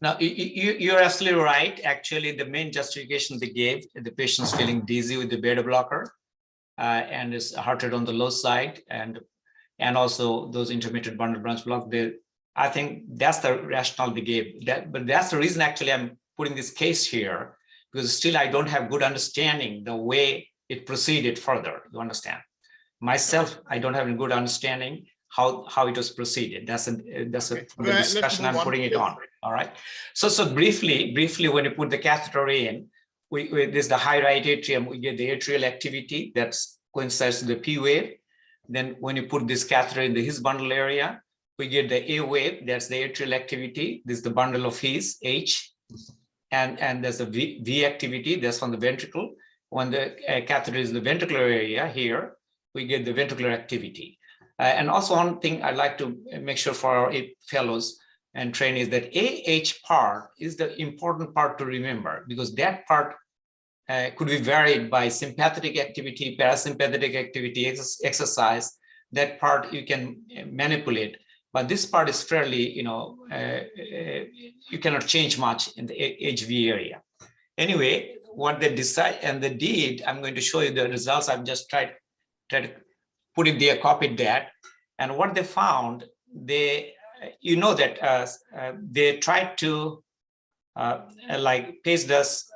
Now, you're absolutely right. Actually, the main justification they gave, the patient's feeling dizzy with the beta blocker and is heart rate on the low side, and also those intermittent bundle branch block. I think that's the rationale they gave. But that's the reason actually I'm putting this case here, because still I don't have good understanding the way it proceeded further. You understand? Myself, I don't have a good understanding how it was proceeded. That's the discussion I'm putting it on. All right. So briefly, when you put the catheter in, this is the high right atrium. We get the atrial activity that coincides with the P wave. Then when you put this catheter in the His bundle area, we get the A wave. That's the atrial activity. This is the bundle of His H, and there's a V activity. That's from the ventricle. When the catheter is in the ventricular area here, we get the ventricular activity. And also one thing I'd like to make sure for our fellows and trainees that AH part is the important part to remember, because that part could be varied by sympathetic activity, parasympathetic activity, exercise. That part you can manipulate, but this part is fairly, you cannot change much in the HV area. Anyway, what they decide and they did, I'm going to show you the results. I've just tried to put it there, copied that. And what they found, they tried to pace this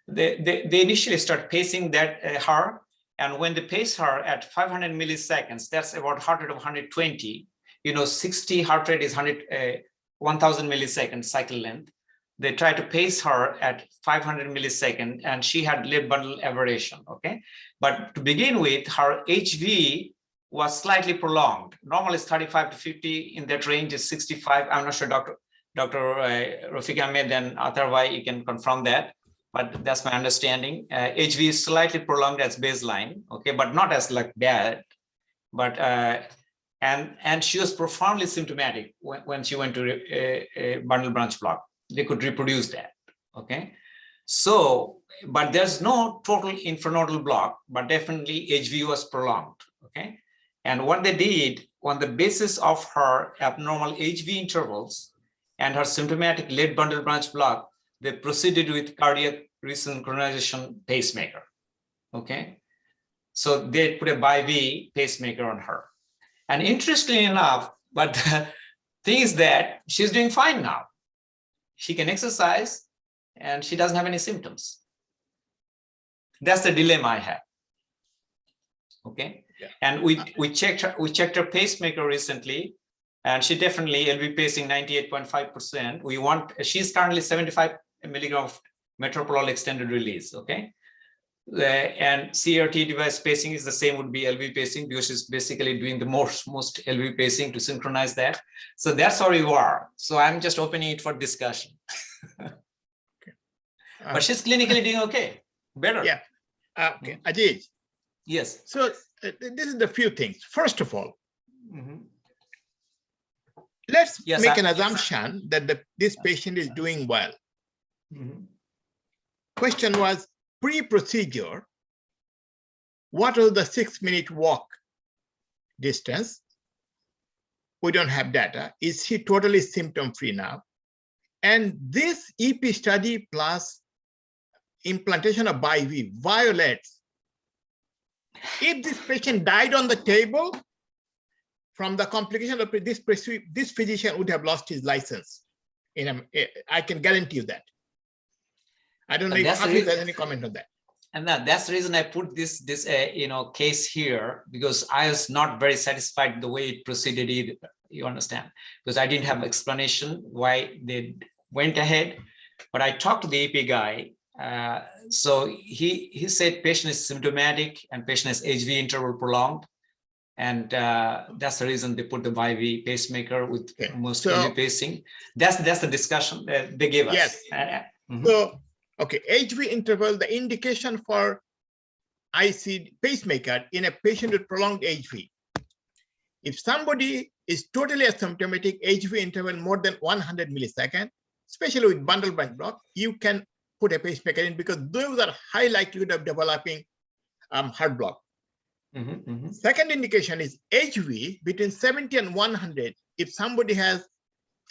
they initially start pacing that her, and when they pace her at 500 milliseconds, that's about heart rate of 120. 60 heart rate is 1000 milliseconds cycle length. They try to pace her at 500 milliseconds, and she had left bundle aberration. Okay, but to begin with, her HV was slightly prolonged. Normal is 35 to 50. In that range is 65. I'm not sure, Dr. Rafique Ahmed and Atahar Ali, you can confirm that, but that's my understanding. HV is slightly prolonged as baseline, okay, but not as bad. But and she was profoundly symptomatic when she went to a bundle branch block. They could reproduce that, okay? So, but there's no total infranodal block, but definitely HV was prolonged, okay? And what they did on the basis of her abnormal HV intervals and her symptomatic late bundle branch block, they proceeded with cardiac resynchronization pacemaker, okay? So they put a bi-V pacemaker on her. And interestingly enough, but the thing is that she's doing fine now. She can exercise and she doesn't have any symptoms. That's the dilemma I have. Okay. Yeah. And we checked her pacemaker recently, and she definitely LV pacing 98.5%. She's currently 75 milligram of metoprolol extended release. Okay. And CRT device pacing is the same, would be LV pacing, because she's basically doing the most LV pacing to synchronize that. So that's how you are. So I'm just opening it for discussion. Okay. But she's clinically doing okay, better. Yeah. Okay, Aziz. Yes. So this is the few things. First of all, let's make an assumption that this patient is doing well. Question was, pre-procedure, what was the 6-minute walk distance? We don't have data. Is she totally symptom-free now? And this EP study plus implantation of bi-V violates. If this patient died on the table, from the complication of this physician would have lost his license. I can guarantee you that. I don't know if Hafiz has any comment on that. And that's the reason I put this case here, because I was not very satisfied with the way it proceeded either, you understand, because I didn't have explanation why they went ahead. But I talked to the EP guy. So he said patient is symptomatic and patient has HV interval prolonged. And that's the reason they put the bi-V pacemaker with most LV pacing. That's the discussion that they gave us. Yes. So, okay, HV interval, the indication for IC pacemaker in a patient with prolonged HV. If somebody is totally asymptomatic, HV interval more than 100 milliseconds, especially with bundle branch block, you can put a pacemaker in because those are high likelihood of developing heart block. Second indication is HV between 70 and 100. If somebody has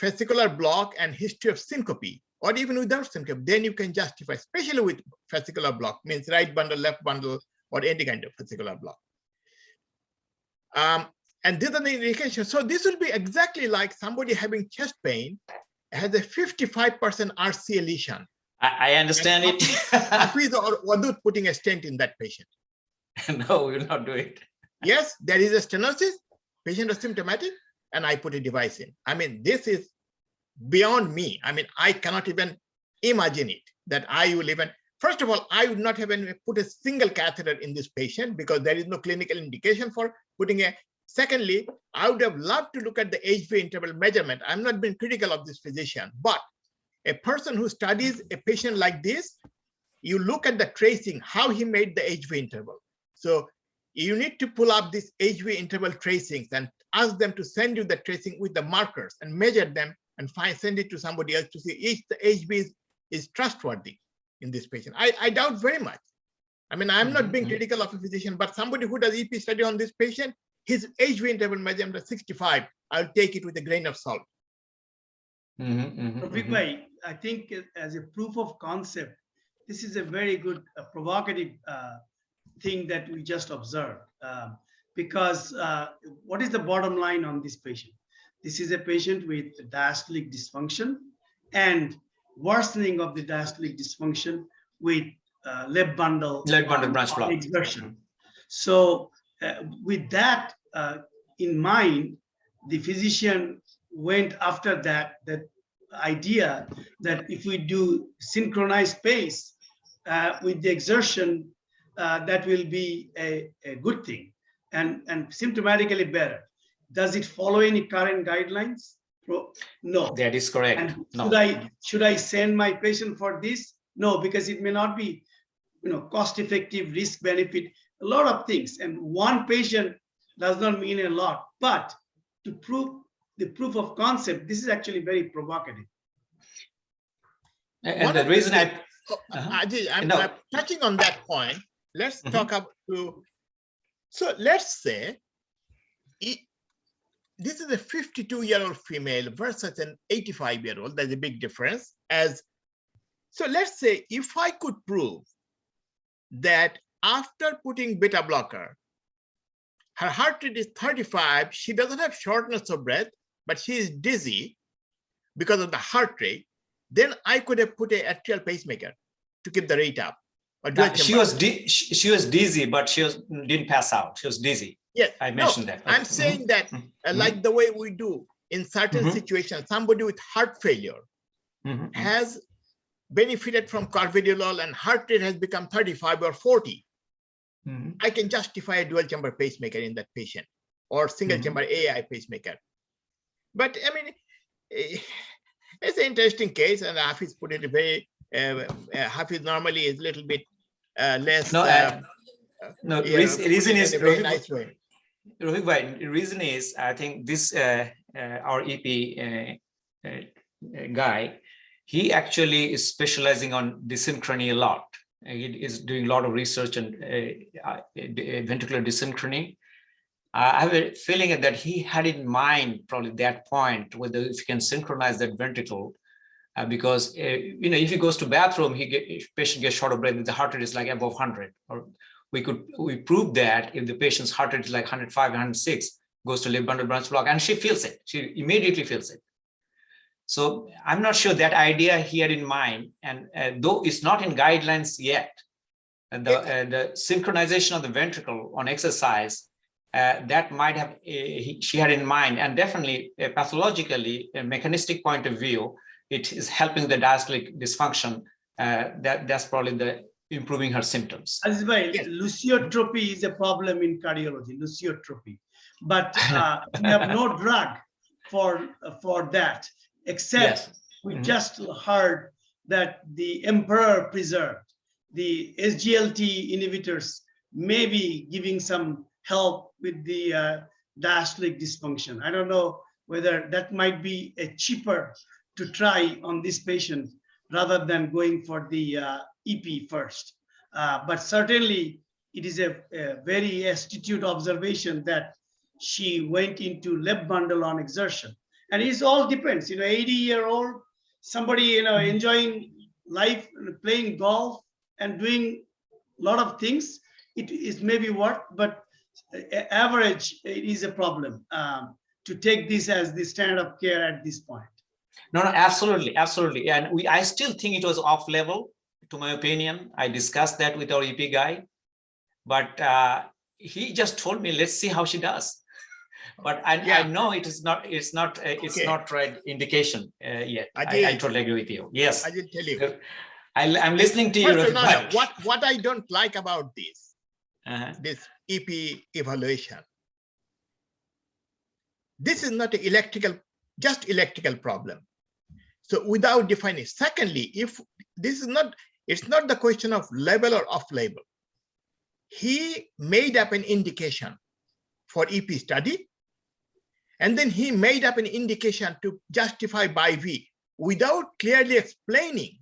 fascicular block and history of syncope, or even without syncope, then you can justify, especially with fascicular block, means right bundle, left bundle, or any kind of fascicular block. And these are the indications. So this will be exactly like somebody having chest pain has a 55% RCA lesion. I understand it. Hafiz or Wadud putting a stent in that patient. No, we will not do it. Yes, there is a stenosis, patient is symptomatic, and I put a device in. I mean, this is beyond me. I mean, I cannot even imagine it, that I will even, first of all, I would not have even put a single catheter in this patient because there is no clinical indication for putting a, secondly, I would have loved to look at the HV interval measurement. I'm not being critical of this physician, but a person who studies a patient like this, you look at the tracing, how he made the HV interval. So you need to pull up this HV interval tracings and ask them to send you the tracing with the markers and measure them and send it to somebody else to see if the HV is trustworthy in this patient. I doubt very much. I mean, I'm not being critical of a physician, but somebody who does EP study on this patient, his HV interval measurement is 65. I'll take it with a grain of salt. Rafique bhai, I think as a proof of concept, this is a very good provocative thing that we just observed, because what is the bottom line on this patient? This is a patient with diastolic dysfunction and worsening of the diastolic dysfunction with left bundle branch block exertion. So with that in mind, the physician went after that idea that if we do synchronized pace with the exertion, that will be a good thing and symptomatically better. Does it follow any current guidelines? No. That is correct. And No. should I send my patient for this? No, because it may not be, cost effective, risk benefit, a lot of things. And one patient does not mean a lot, but to prove the proof of concept, this is actually very provocative. And the reason I'm touching on that point. Let's talk about, so let's say this is a 52-year-old female versus an 85-year-old. There's a big difference. So let's say if I could prove that after putting beta blocker, her heart rate is 35, she doesn't have shortness of breath, but she is dizzy because of the heart rate, then I could have put an atrial pacemaker to keep the rate up. She was dizzy, but she didn't pass out. She was dizzy. Yes, I mentioned that. I'm saying that like the way we do in certain situations, somebody with heart failure has benefited from carvedilol and heart rate has become 35 or 40. I can justify a dual chamber pacemaker in that patient or single chamber AI pacemaker. But I mean, it's an interesting case, and Hafiz put it very, Hafiz normally is a little bit less. Reason is in a very nice way. The reason is, I think this our EP guy, he actually is specializing on desynchrony a lot. He is doing a lot of research on ventricular desynchrony. I have a feeling that he had in mind probably that point, whether if you can synchronize that ventricle, because if he goes to bathroom, patient gets short of breath, the heart rate is like above 100. Or we prove that if the patient's heart rate is like 105, 106, goes to left bundle branch block, and she feels it. She immediately feels it. So I'm not sure that idea he had in mind, and though it's not in guidelines yet, and the synchronization of the ventricle on exercise, that might have she had in mind, and definitely pathologically, a mechanistic point of view, it is helping the diastolic dysfunction. That's probably the improving her symptoms. Azizul, luciotropy is a problem in cardiology, luciotropy, but we have no drug for that, except we just heard that the emperor preserved, the SGLT inhibitors may be giving some help with the diastolic dysfunction. I don't know whether that might be a cheaper to try on this patient rather than going for the EP first. But certainly it is a very astute observation that she went into left bundle on exertion. And it all depends, 80-year-old, somebody, enjoying life, playing golf and doing a lot of things, it is maybe work, but average, it is a problem to take this as the standard of care at this point. No, absolutely, absolutely. And I still think it was off level, to my opinion. I discussed that with our EP guy, but he just told me, let's see how she does. But I know it's not right indication yet. I totally agree with you. Yes. I will tell you. I'm listening to you. What I don't like about this, this EP evaluation, this is not an just electrical problem. So without defining, secondly, if this is not, it's not the question of label or off label. He made up an indication for EP study, and then he made up an indication to justify by V without clearly explaining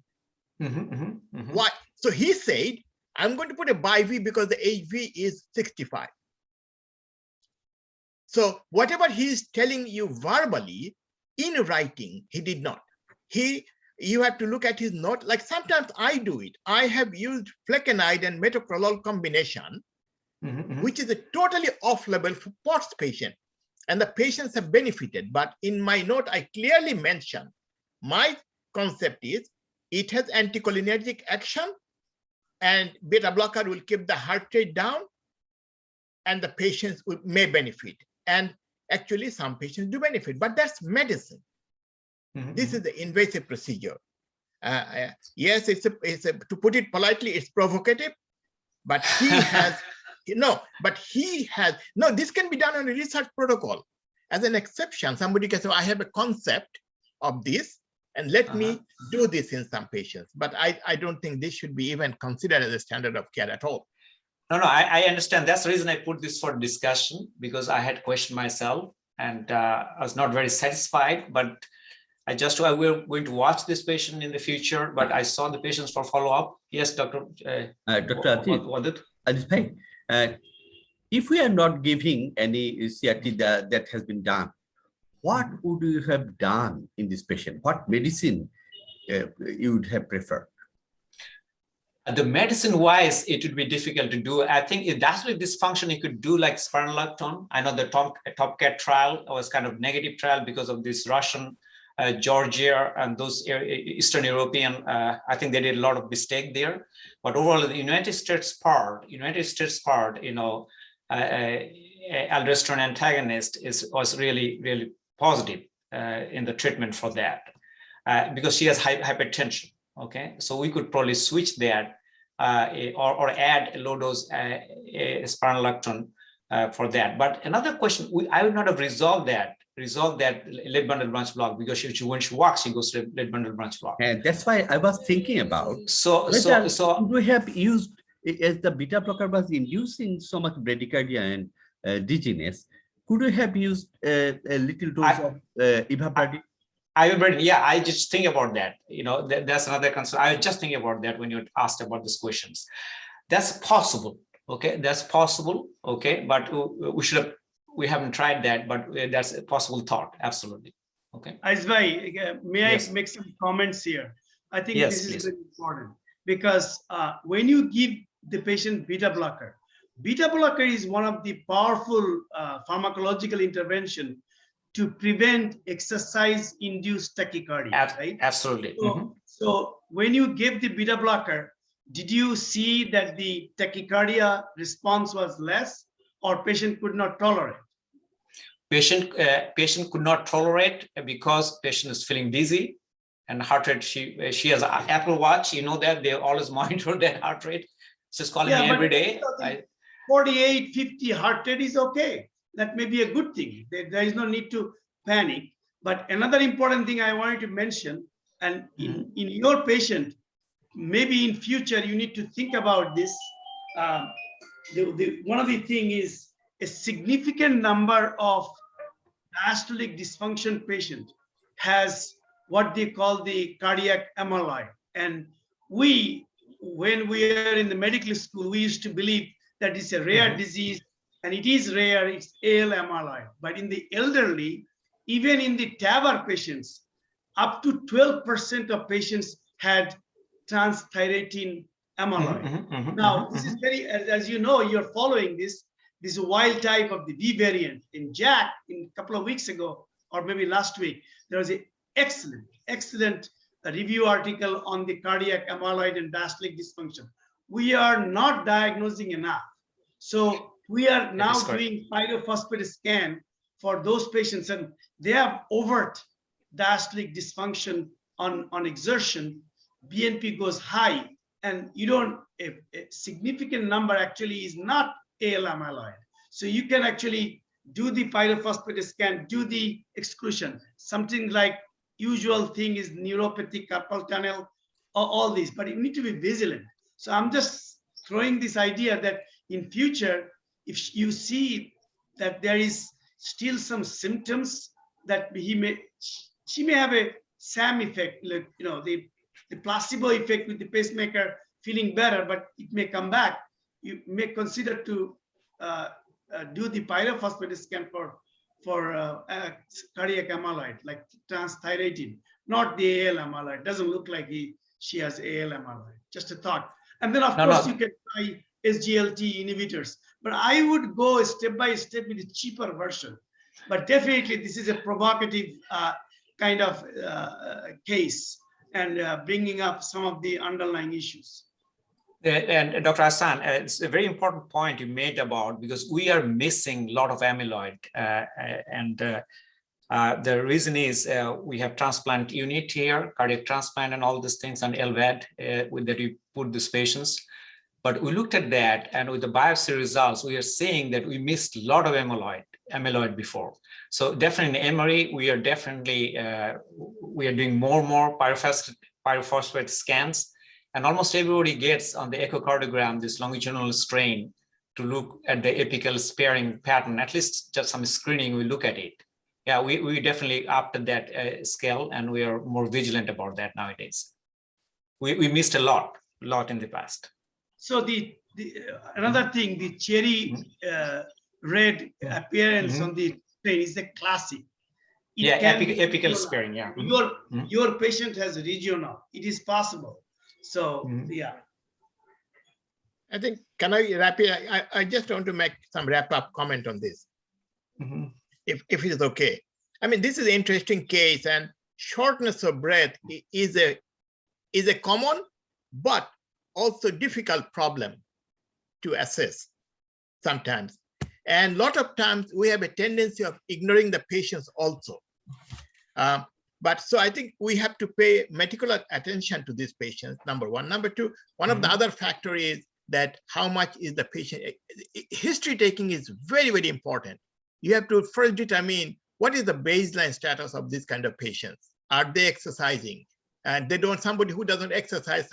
why. So he said, I'm going to put a by V because the HV is 65. So whatever he is telling you verbally, in writing, he did not. You have to look at his note. Like sometimes I do it. I have used flecainide and metoprolol combination, which is a totally off-label for POTS patient. And the patients have benefited. But in my note, I clearly mentioned my concept is it has anticholinergic action and beta blocker will keep the heart rate down and the patients may benefit. And actually some patients do benefit, but that's medicine. This is the invasive procedure. Yes, it's to put it politely, it's provocative, but he has, this can be done on a research protocol. As an exception, somebody can say, I have a concept of this and let me do this in some patients. But I don't think this should be even considered as a standard of care at all. No, I understand. That's the reason I put this for discussion, because I had questioned myself and I was not very satisfied, but we're going to watch this patient in the future, but I saw the patients for follow-up. Yes, Dr. Dr. Wadud. Azif, if we are not giving any CRT that has been done, what would you have done in this patient? What medicine you would have preferred? The medicine-wise, it would be difficult to do. I think if that's with dysfunction, you could do like spironolactone. I know the TopCat trial was kind of negative trial because of this Russian, Georgia, and those Eastern European. I think they did a lot of mistake there. But overall, the United States part, aldosterone antagonist was really, really positive in the treatment for that because she has hypertension. Okay, so we could probably switch that or add a low dose spironolactone for that. But another question, I would not have resolved that left bundle branch block, because when she walks, she goes to left bundle branch block. And that's why I was thinking about. So we have used, as the beta blocker was inducing so much bradycardia and dizziness, could we have used a little dose of evaporative? I just think about that. That's another concern. I was just thinking about that when you asked about these questions. That's possible. Okay, that's possible. Okay, but we haven't tried that, but that's a possible thought. Absolutely. Okay. Azbai, may I make some comments here? I think this is very important because when you give the patient beta blocker is one of the powerful pharmacological intervention to prevent exercise-induced tachycardia, right? Absolutely. So when you give the beta blocker, did you see that the tachycardia response was less, or patient could not tolerate? Patient could not tolerate because patient is feeling dizzy and heart rate. She has an Apple Watch. You know that they always monitor their heart rate. She's calling me every day. 48, 50 heart rate is okay. That may be a good thing. There is no need to panic. But another important thing I wanted to mention, and in your patient, maybe in future you need to think about this. One of the things is a significant number of diastolic dysfunction patient has what they call the cardiac amyloid. And when we are in the medical school, we used to believe that it's a rare disease, and it is rare, it's AL amyloid. But in the elderly, even in the TAVR patients, up to 12% of patients had transthyretin amyloid. Now, this is very, as you know, you're following this is a wild type of the V variant. In JACC, in a couple of weeks ago, or maybe last week, there was an excellent review article on the cardiac amyloid and diastolic dysfunction. We are not diagnosing enough. So we are now doing pyrophosphate scan for those patients, and they have overt diastolic dysfunction on exertion. BNP goes high, and you don't, a significant number actually is not AL amyloid. So you can actually do the pyrophosphate scan, do the exclusion. Something like usual thing is neuropathic carpal tunnel, or all these, but you need to be vigilant. So I'm just throwing this idea that in future, if you see that there is still some symptoms that she may have a SAM effect, like, you know, the placebo effect with the pacemaker feeling better, but it may come back. You may consider to do the pyrophosphate scan for cardiac amyloid, like transthyretin, not the AL amyloid. Doesn't look like she has AL amyloid. Just a thought. And then of course you can try SGLT inhibitors, but I would go step by step with the cheaper version. But definitely this is a provocative kind of case, and bringing up some of the underlying issues. And Dr. Ahsan, it's a very important point you made about, because we are missing a lot of amyloid, and the reason is we have transplant unit here, cardiac transplant and all these things, and LVAD that we put these patients. But we looked at that, and with the biopsy results, we are seeing that we missed a lot of amyloid before. So definitely in Emory, we are definitely, we are doing more and more pyrophosphate scans. And almost everybody gets on the echocardiogram this longitudinal strain to look at the apical sparing pattern. At least just some screening, we look at it. Yeah, we definitely upped that scale, and we are more vigilant about that nowadays. We missed a lot in the past. So the another thing, the cherry red appearance on the strain is the classic. Yeah, apical sparing. Yeah. Your patient has regional. It is possible. So yeah. I think, can I wrap it? I just want to make some wrap up comment on this, if it is okay. I mean, this is an interesting case, and shortness of breath is a common but also difficult problem to assess sometimes. And a lot of times we have a tendency of ignoring the patients also. But so I think we have to pay meticulous attention to these patients, number one. Number two, one of the other factors is that how much is the patient, history taking is very, very important. You have to first determine what is the baseline status of this kind of patients. Are they exercising? And they don't, somebody who doesn't exercise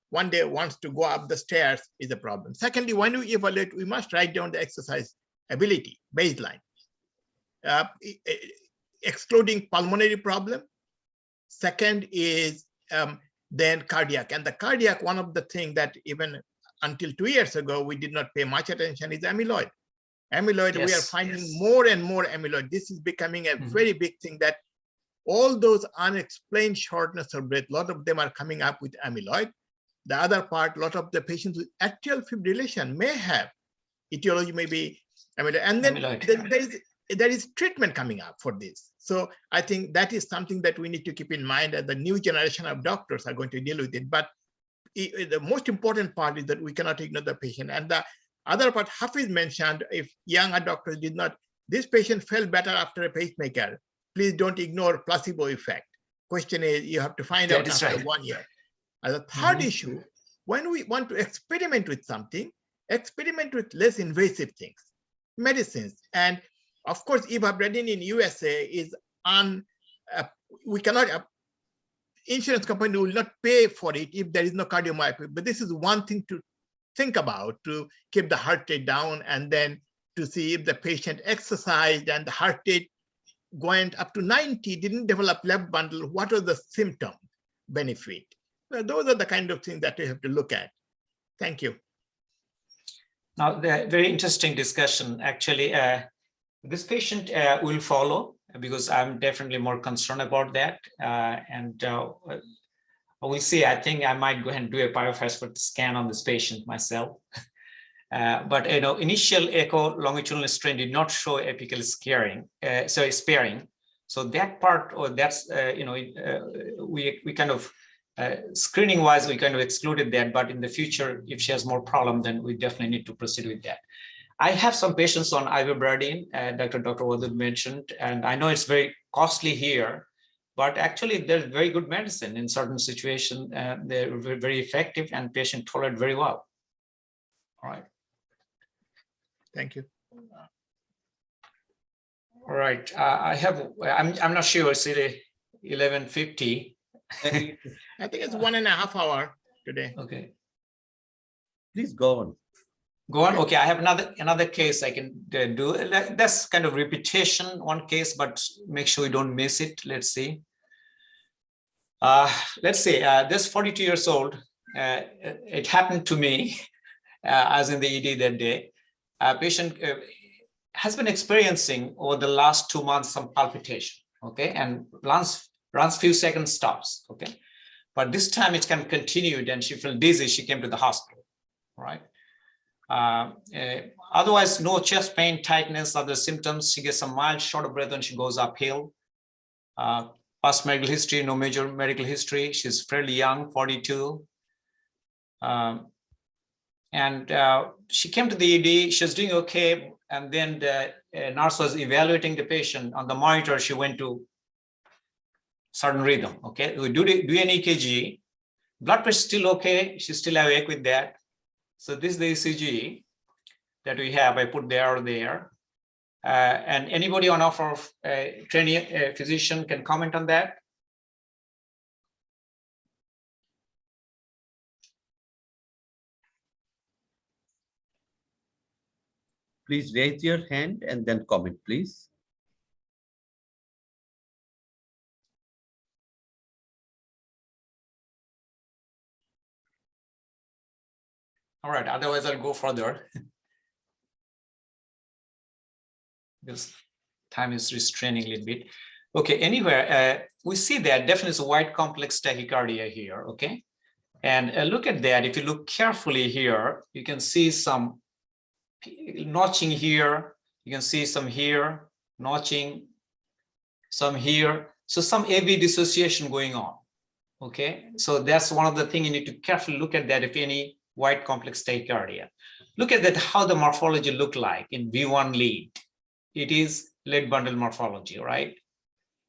one day wants to go up the stairs is a problem. Secondly, when we evaluate, we must write down the exercise ability baseline, excluding pulmonary problem. Second is then cardiac. And the cardiac, one of the things that even until 2 years ago, we did not pay much attention is amyloid. Amyloid, we are finding more and more amyloid. This is becoming a very big thing, that all those unexplained shortness of breath, a lot of them are coming up with amyloid. The other part, a lot of the patients with atrial fibrillation may have etiology, maybe amyloid. And then there is treatment coming up for this. So I think that is something that we need to keep in mind, that the new generation of doctors are going to deal with it. But the most important part is that we cannot ignore the patient. And the other part, Hafiz mentioned, if younger doctors did not, this patient felt better after a pacemaker. Please don't ignore placebo effect. Question is, you have to find out after 1 year. And the third issue, when we want to experiment with something, experiment with less invasive things, medicines. And of course, ivabradine in USA is we cannot, insurance company will not pay for it if there is no cardiomyopathy. But this is one thing to think about, to keep the heart rate down, and then to see if the patient exercised and the heart rate went up to 90, didn't develop left bundle, what was the symptom benefit? Well, those are the kind of things that we have to look at. Thank you. Now, the very interesting discussion. Actually, this patient will follow because I'm definitely more concerned about that. We'll see. I think I might go ahead and do a pyrovascular scan on this patient myself. But initial echo longitudinal strain did not show apical sparing. So that part, or that's we kind of screening wise we kind of excluded that. But in the future, if she has more problem, then we definitely need to proceed with that. I have some patients on ivermectin, Dr. Wadud mentioned, and I know it's very costly here, but actually there's very good medicine in certain situations. They're very effective and patient tolerate very well. All right. Thank you. All right. I'm not sure. Is it 11:50? I think it's 1.5 hours today. Okay. Please go on. Go on. Okay, I have another case I can do. That's kind of repetition, one case, but make sure we don't miss it. Let's see. Let's see. This 42 years old. It happened to me, as in the ED that day. Patient has been experiencing over the last 2 months some palpitation. Okay, and runs few seconds, stops. Okay, but this time it can continue. And she felt dizzy. She came to the hospital. Right. Otherwise, no chest pain, tightness, other symptoms. She gets some mild short of breath when she goes uphill. Past medical history, no major medical history. She's fairly young, 42. She came to the ED. She was doing okay. And then the nurse was evaluating the patient. On the monitor, she went to sudden rhythm. Okay, we do an EKG. Blood pressure still okay. She's still awake with that. So this is the ECG that we have. I put there or there. And anybody on offer training physician can comment on that. Please raise your hand and then comment, please. All right, otherwise I'll go further. This time is restraining a little bit. Okay, anyway, we see that definitely is a wide complex tachycardia here, okay? And look at that. If you look carefully here, you can see some notching here. You can see some here, notching, some here. So some AV dissociation going on, okay? So that's one of the things you need to carefully look at that if any wide complex tachycardia. Look at that, how the morphology look like in V1 lead. It is lead bundle morphology, right?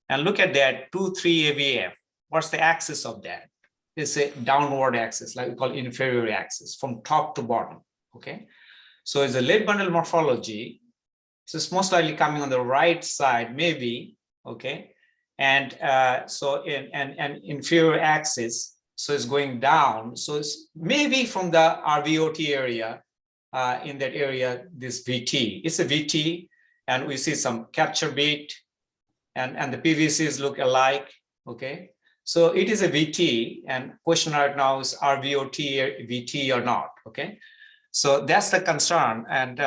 And look at that 2-3 AVF. What's the axis of that? It's a downward axis, like we call inferior axis, from top to bottom, okay? So it's a lead bundle morphology. So it's most likely coming on the right side, maybe, okay? And so an inferior axis, so it's going down. So it's maybe from the RVOT area, in that area, this VT. It's a VT, and we see some capture beat, and the PVCs look alike, okay? So it is a VT, and question right now is RVOT or VT or not, okay? So that's the concern. And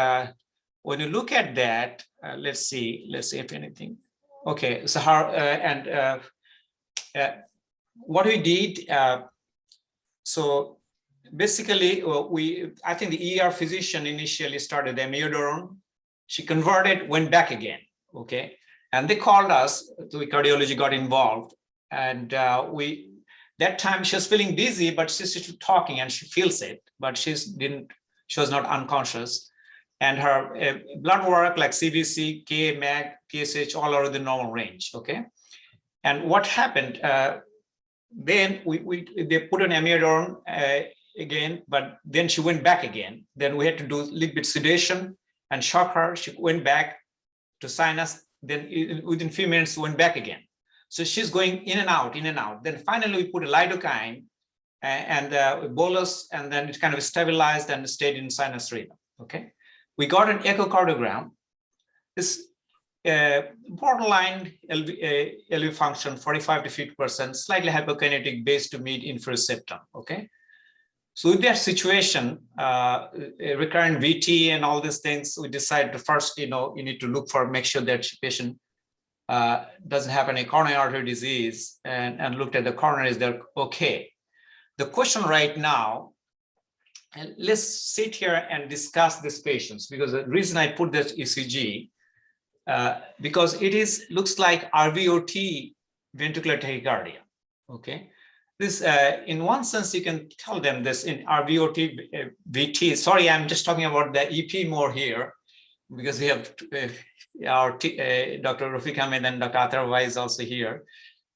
when you look at that, let's see if anything. Okay, so how, what we did, so basically I think the ER physician initially started amiodarone. She converted, went back again, okay? And they called us, the cardiology got involved. And that time she was feeling dizzy, but she's still talking and she feels it, but she was not unconscious. And her blood work like CBC, K, MAG, TSH, all are in the normal range, okay? And what happened, then they put an amiodarone again, but then she went back again. Then we had to do a little bit sedation and shock her. She went back to sinus, then within few minutes went back again. So she's going in and out, in and out. Then finally we put a lidocaine and bolus, and then it kind of stabilized and stayed in sinus rhythm, okay? We got an echocardiogram. This borderline LV function, 45 to 50%, slightly hypokinetic base to mid inferior septum. Okay. So with that situation, recurrent VT and all these things, we decided to first, you need to look for, make sure that patient doesn't have any coronary artery disease, and looked at the coronaries, they're okay. The question right now, and let's sit here and discuss these patients, because the reason I put this ECG, because it looks like RVOT ventricular tachycardia. Okay. This, in one sense, you can tell them this in RVOT VT. Sorry, I'm just talking about the EP more here, because we have our Dr. Rafique Ahmed and Dr. Atahar Ali is also here.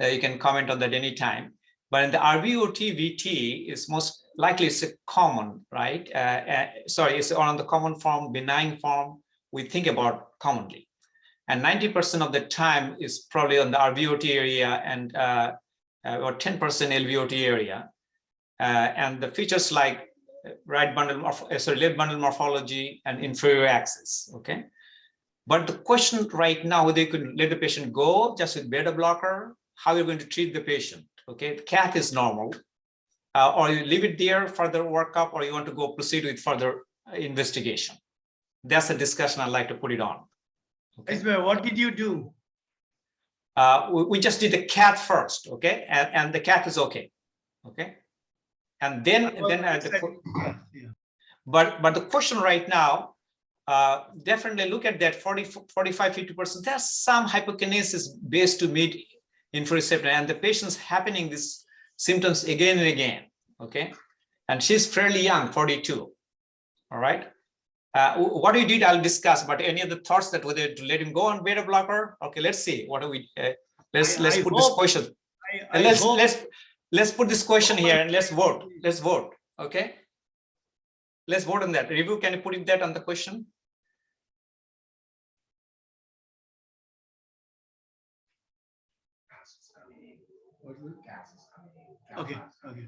You can comment on that anytime. But in the RVOT VT is most likely it's a common, right? Sorry, it's on the common form, benign form we think about commonly. And 90% of the time is probably on the RVOT area and or 10% LVOT area. And the features like left bundle morphology and inferior axis, okay? But the question right now, whether you could let the patient go just with beta blocker, how you're going to treat the patient, okay? The cath is normal, or you leave it there, further workup, or you want to go proceed with further investigation. That's a discussion I'd like to put it on. Okay. What did you do? We just did the cath first, okay, and the cath is okay, okay, and then but the question right now, definitely look at that 45-50%. There's some hypokinesis based to mid inferior septum, and the patient's happening these symptoms again and again, okay, and she's fairly young, 42. All right. What we did, I'll discuss, but any other thoughts that whether to let him go on beta blocker? Okay, let's see. What do we, let's put this question. Let's put this question here and let's vote. Let's vote. Okay. Let's vote on that. Review, can you put that on the question? Okay, okay.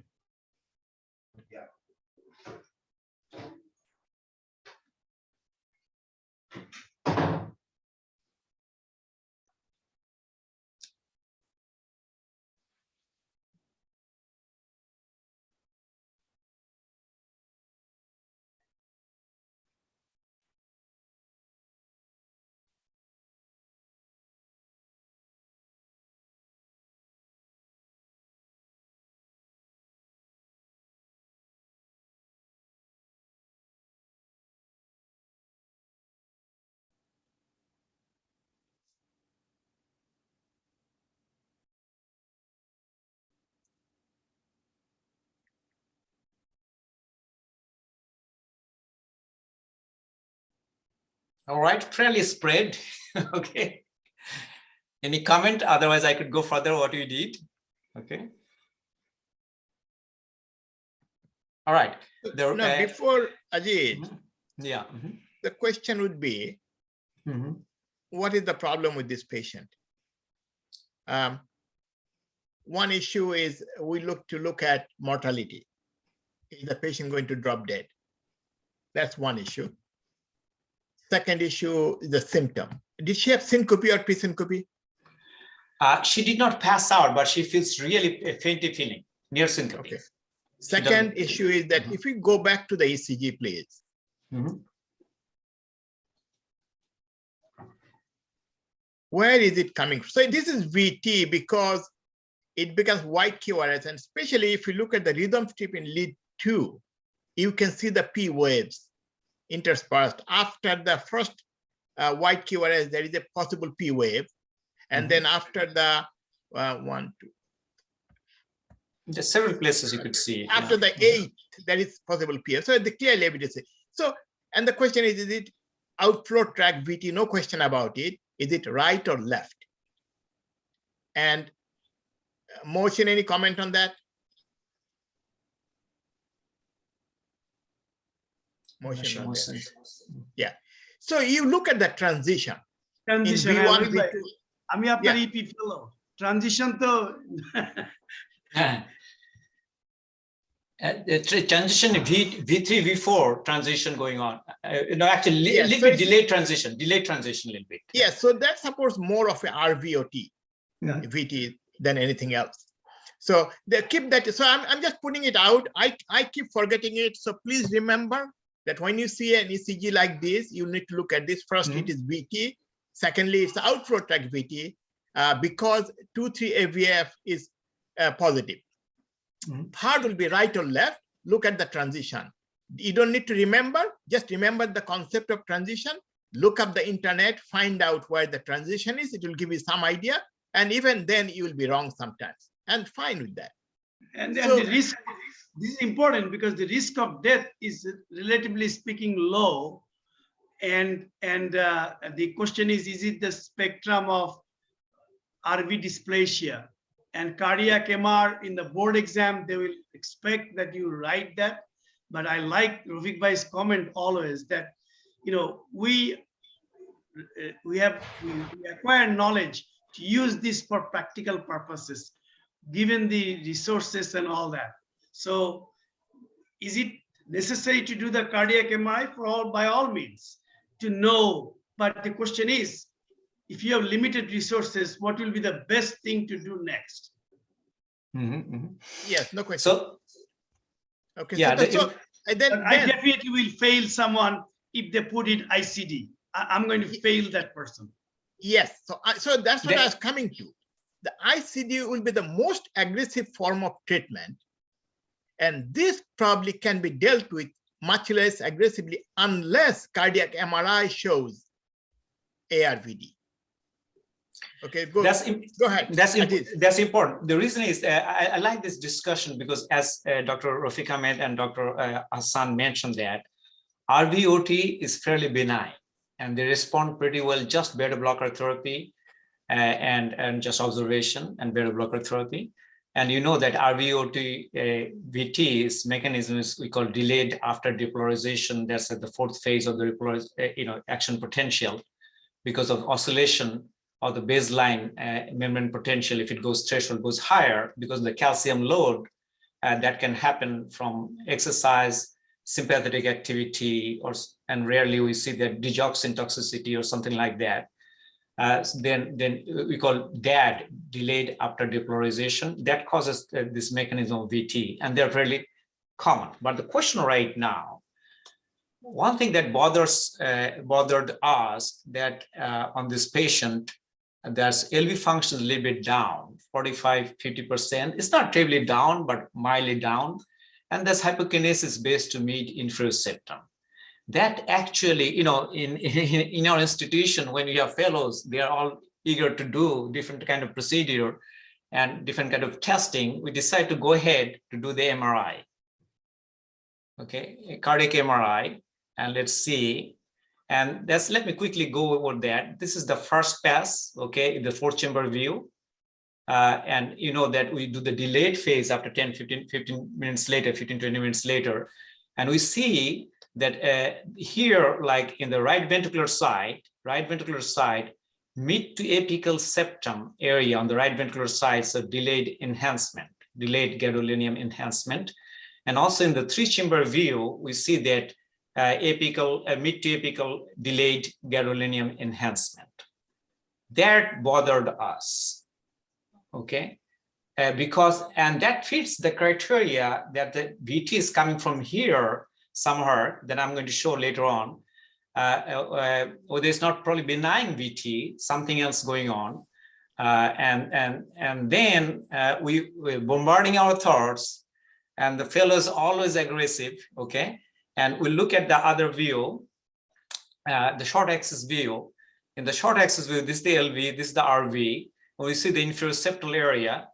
All right, fairly spread. Okay. Any comment? Otherwise, I could go further what we did. Okay. All right. Now, before Ajit, yeah, the question would be, what is the problem with this patient? One issue is we look at mortality. Is the patient going to drop dead? That's one issue. Second issue is the symptom. Did she have syncope or pre-syncope? She did not pass out, but she feels really fainty feeling, near syncope. Okay. Second issue is that if we go back to the ECG, please. Where is it coming from? So this is VT because it becomes white QRS, and especially if you look at the rhythm strip in lead 2, you can see the P waves interspersed. After the first white QRS, there is a possible P wave. And then after the 1, 2. There's several places you could see. After the 8th, there is possible P. So the clear evidence. So, and the question is it outflow tract VT? No question about it. Is it right or left? And Mohsin, any comment on that? Mohsin. Yeah. So you look at the transition. Transition. I'm a Yeah. EP fellow. Transition to Transition V3, V4 transition going on. Actually, Yes, little so bit delayed transition a little bit. Yes, so that supports more of a RVOT, Yeah. VT than anything else. So they keep that. So I'm just putting it out. I keep forgetting it. So please remember that when you see an ECG like this, you need to look at this. First, it is VT. Secondly, it's outflow tract VT because 2-3 AVF is positive. Third will be right or left. Look at the transition. You don't need to remember. Just remember the concept of transition. Look up the internet, find out where the transition is. It will give you some idea. And even then you will be wrong sometimes. And fine with that. And So- the risk, this is important because the risk of death is relatively speaking low. And the question is it the spectrum of RV dysplasia? And cardiac MR in the board exam, they will expect that you write that. But I like Rafique Bhai's comment always that, we acquire knowledge to use this for practical purposes, given the resources and all that. So is it necessary to do the cardiac MRI? By all means, to know. But the question is, if you have limited resources, what will be the best thing to do next? Yes, no question. So, Okay. yeah, But I definitely will fail someone if they put it ICD. I'm going to fail that person. Yes. So that's what I was coming to. The ICD will be the most aggressive form of treatment. And this probably can be dealt with much less aggressively unless cardiac MRI shows ARVD. Okay, go ahead. That's important. The reason is I like this discussion because as Dr. Rafique Ahmed and Dr. Ahsan mentioned that RVOT is fairly benign and they respond pretty well just beta blocker therapy and just observation and beta blocker therapy. And you know that RVOT VT's mechanism is we call delayed after depolarization. That's at the fourth phase of the action potential because of oscillation of the baseline membrane potential. If it goes threshold goes higher because of the calcium load that can happen from exercise, sympathetic activity, and rarely we see that digoxin toxicity or something like that. Then we call DAD, delayed after depolarization. That causes this mechanism of VT, and they're fairly common. But the question right now, one thing that bothered us that on this patient, there's LV function a little bit down, 45-50%. It's not terribly down, but mildly down. And there's hypokinesis based to mid-inferior septum. That actually, in our institution, when we have fellows, they are all eager to do different kind of procedure and different kind of testing. We decide to go ahead to do the MRI. Okay, a cardiac MRI, and let's see. And let me quickly go over that. This is the first pass, okay, in the 4-chamber view. And you know that we do the delayed phase after 10-15 minutes later, 15-20 minutes later. And we see that here, like in the right ventricular side, mid to apical septum area on the right ventricular side, so delayed enhancement, delayed gadolinium enhancement. And also in the 3-chamber view, we see that mid to apical delayed gadolinium enhancement. That bothered us, okay? And that fits the criteria that the VT is coming from here somewhere that I'm going to show later on. Or there's not probably benign VT, something else going on. And then we're bombarding our thoughts, and the fellow is always aggressive, okay? And we look at the other view, the short axis view. In the short axis view, this is the LV, this is the RV. When we see the inferior septal area,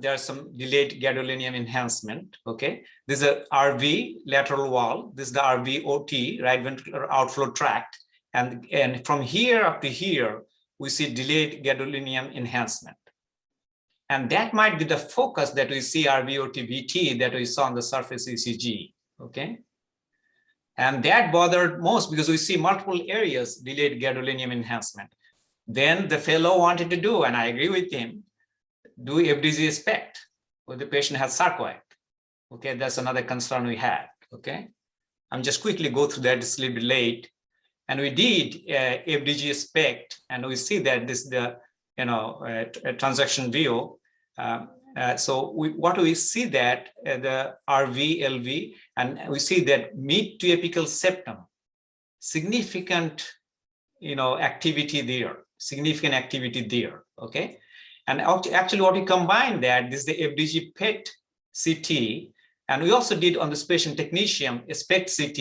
there's some delayed gadolinium enhancement, okay? This is a RV lateral wall. This is the RV OT, right ventricular outflow tract. And from here up to here, we see delayed gadolinium enhancement. And that might be the focus that we see RVOT VT that we saw on the surface ECG, okay? And that bothered most because we see multiple areas delayed gadolinium enhancement. Then the fellow wanted to do, and I agree with him, do FDG SPECT when the patient has sarcoid. Okay, that's another concern we had. Okay, I'm just quickly go through that. It's a little bit late, and we did FDG SPECT, and we see that this is the transaction view. So what we see that the RV, LV, and we see that mid to apical septum, significant activity there, significant activity there. Okay, and actually what we combine that, this is the FDG PET CT, and we also did on the patient technetium SPECT CT.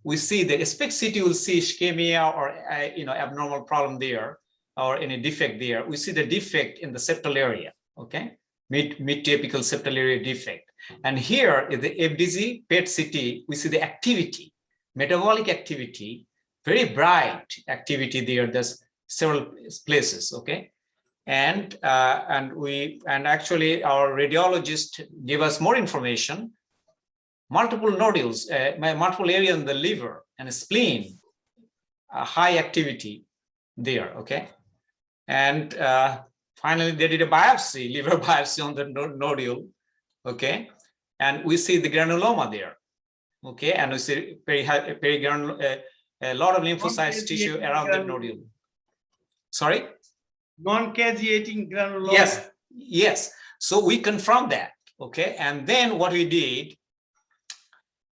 We see the SPECT CT will see ischemia or abnormal problem there or any defect there. We see the defect in the septal area. Okay, mid to apical septal area defect. And here is the FDG PET CT. We see the activity, metabolic activity, very bright activity there. There's several places. Okay, and actually our radiologist gave us more information. Multiple nodules, multiple areas in the liver and spleen, high activity there. Okay, and finally they did a biopsy, liver biopsy on the nodule. Okay, and we see the granuloma there. Okay, and we see a lot of lymphocytes tissue around the nodule. Sorry? Non-caseating granuloma. Yes, yes. So we confirmed that. Okay, and then what we did,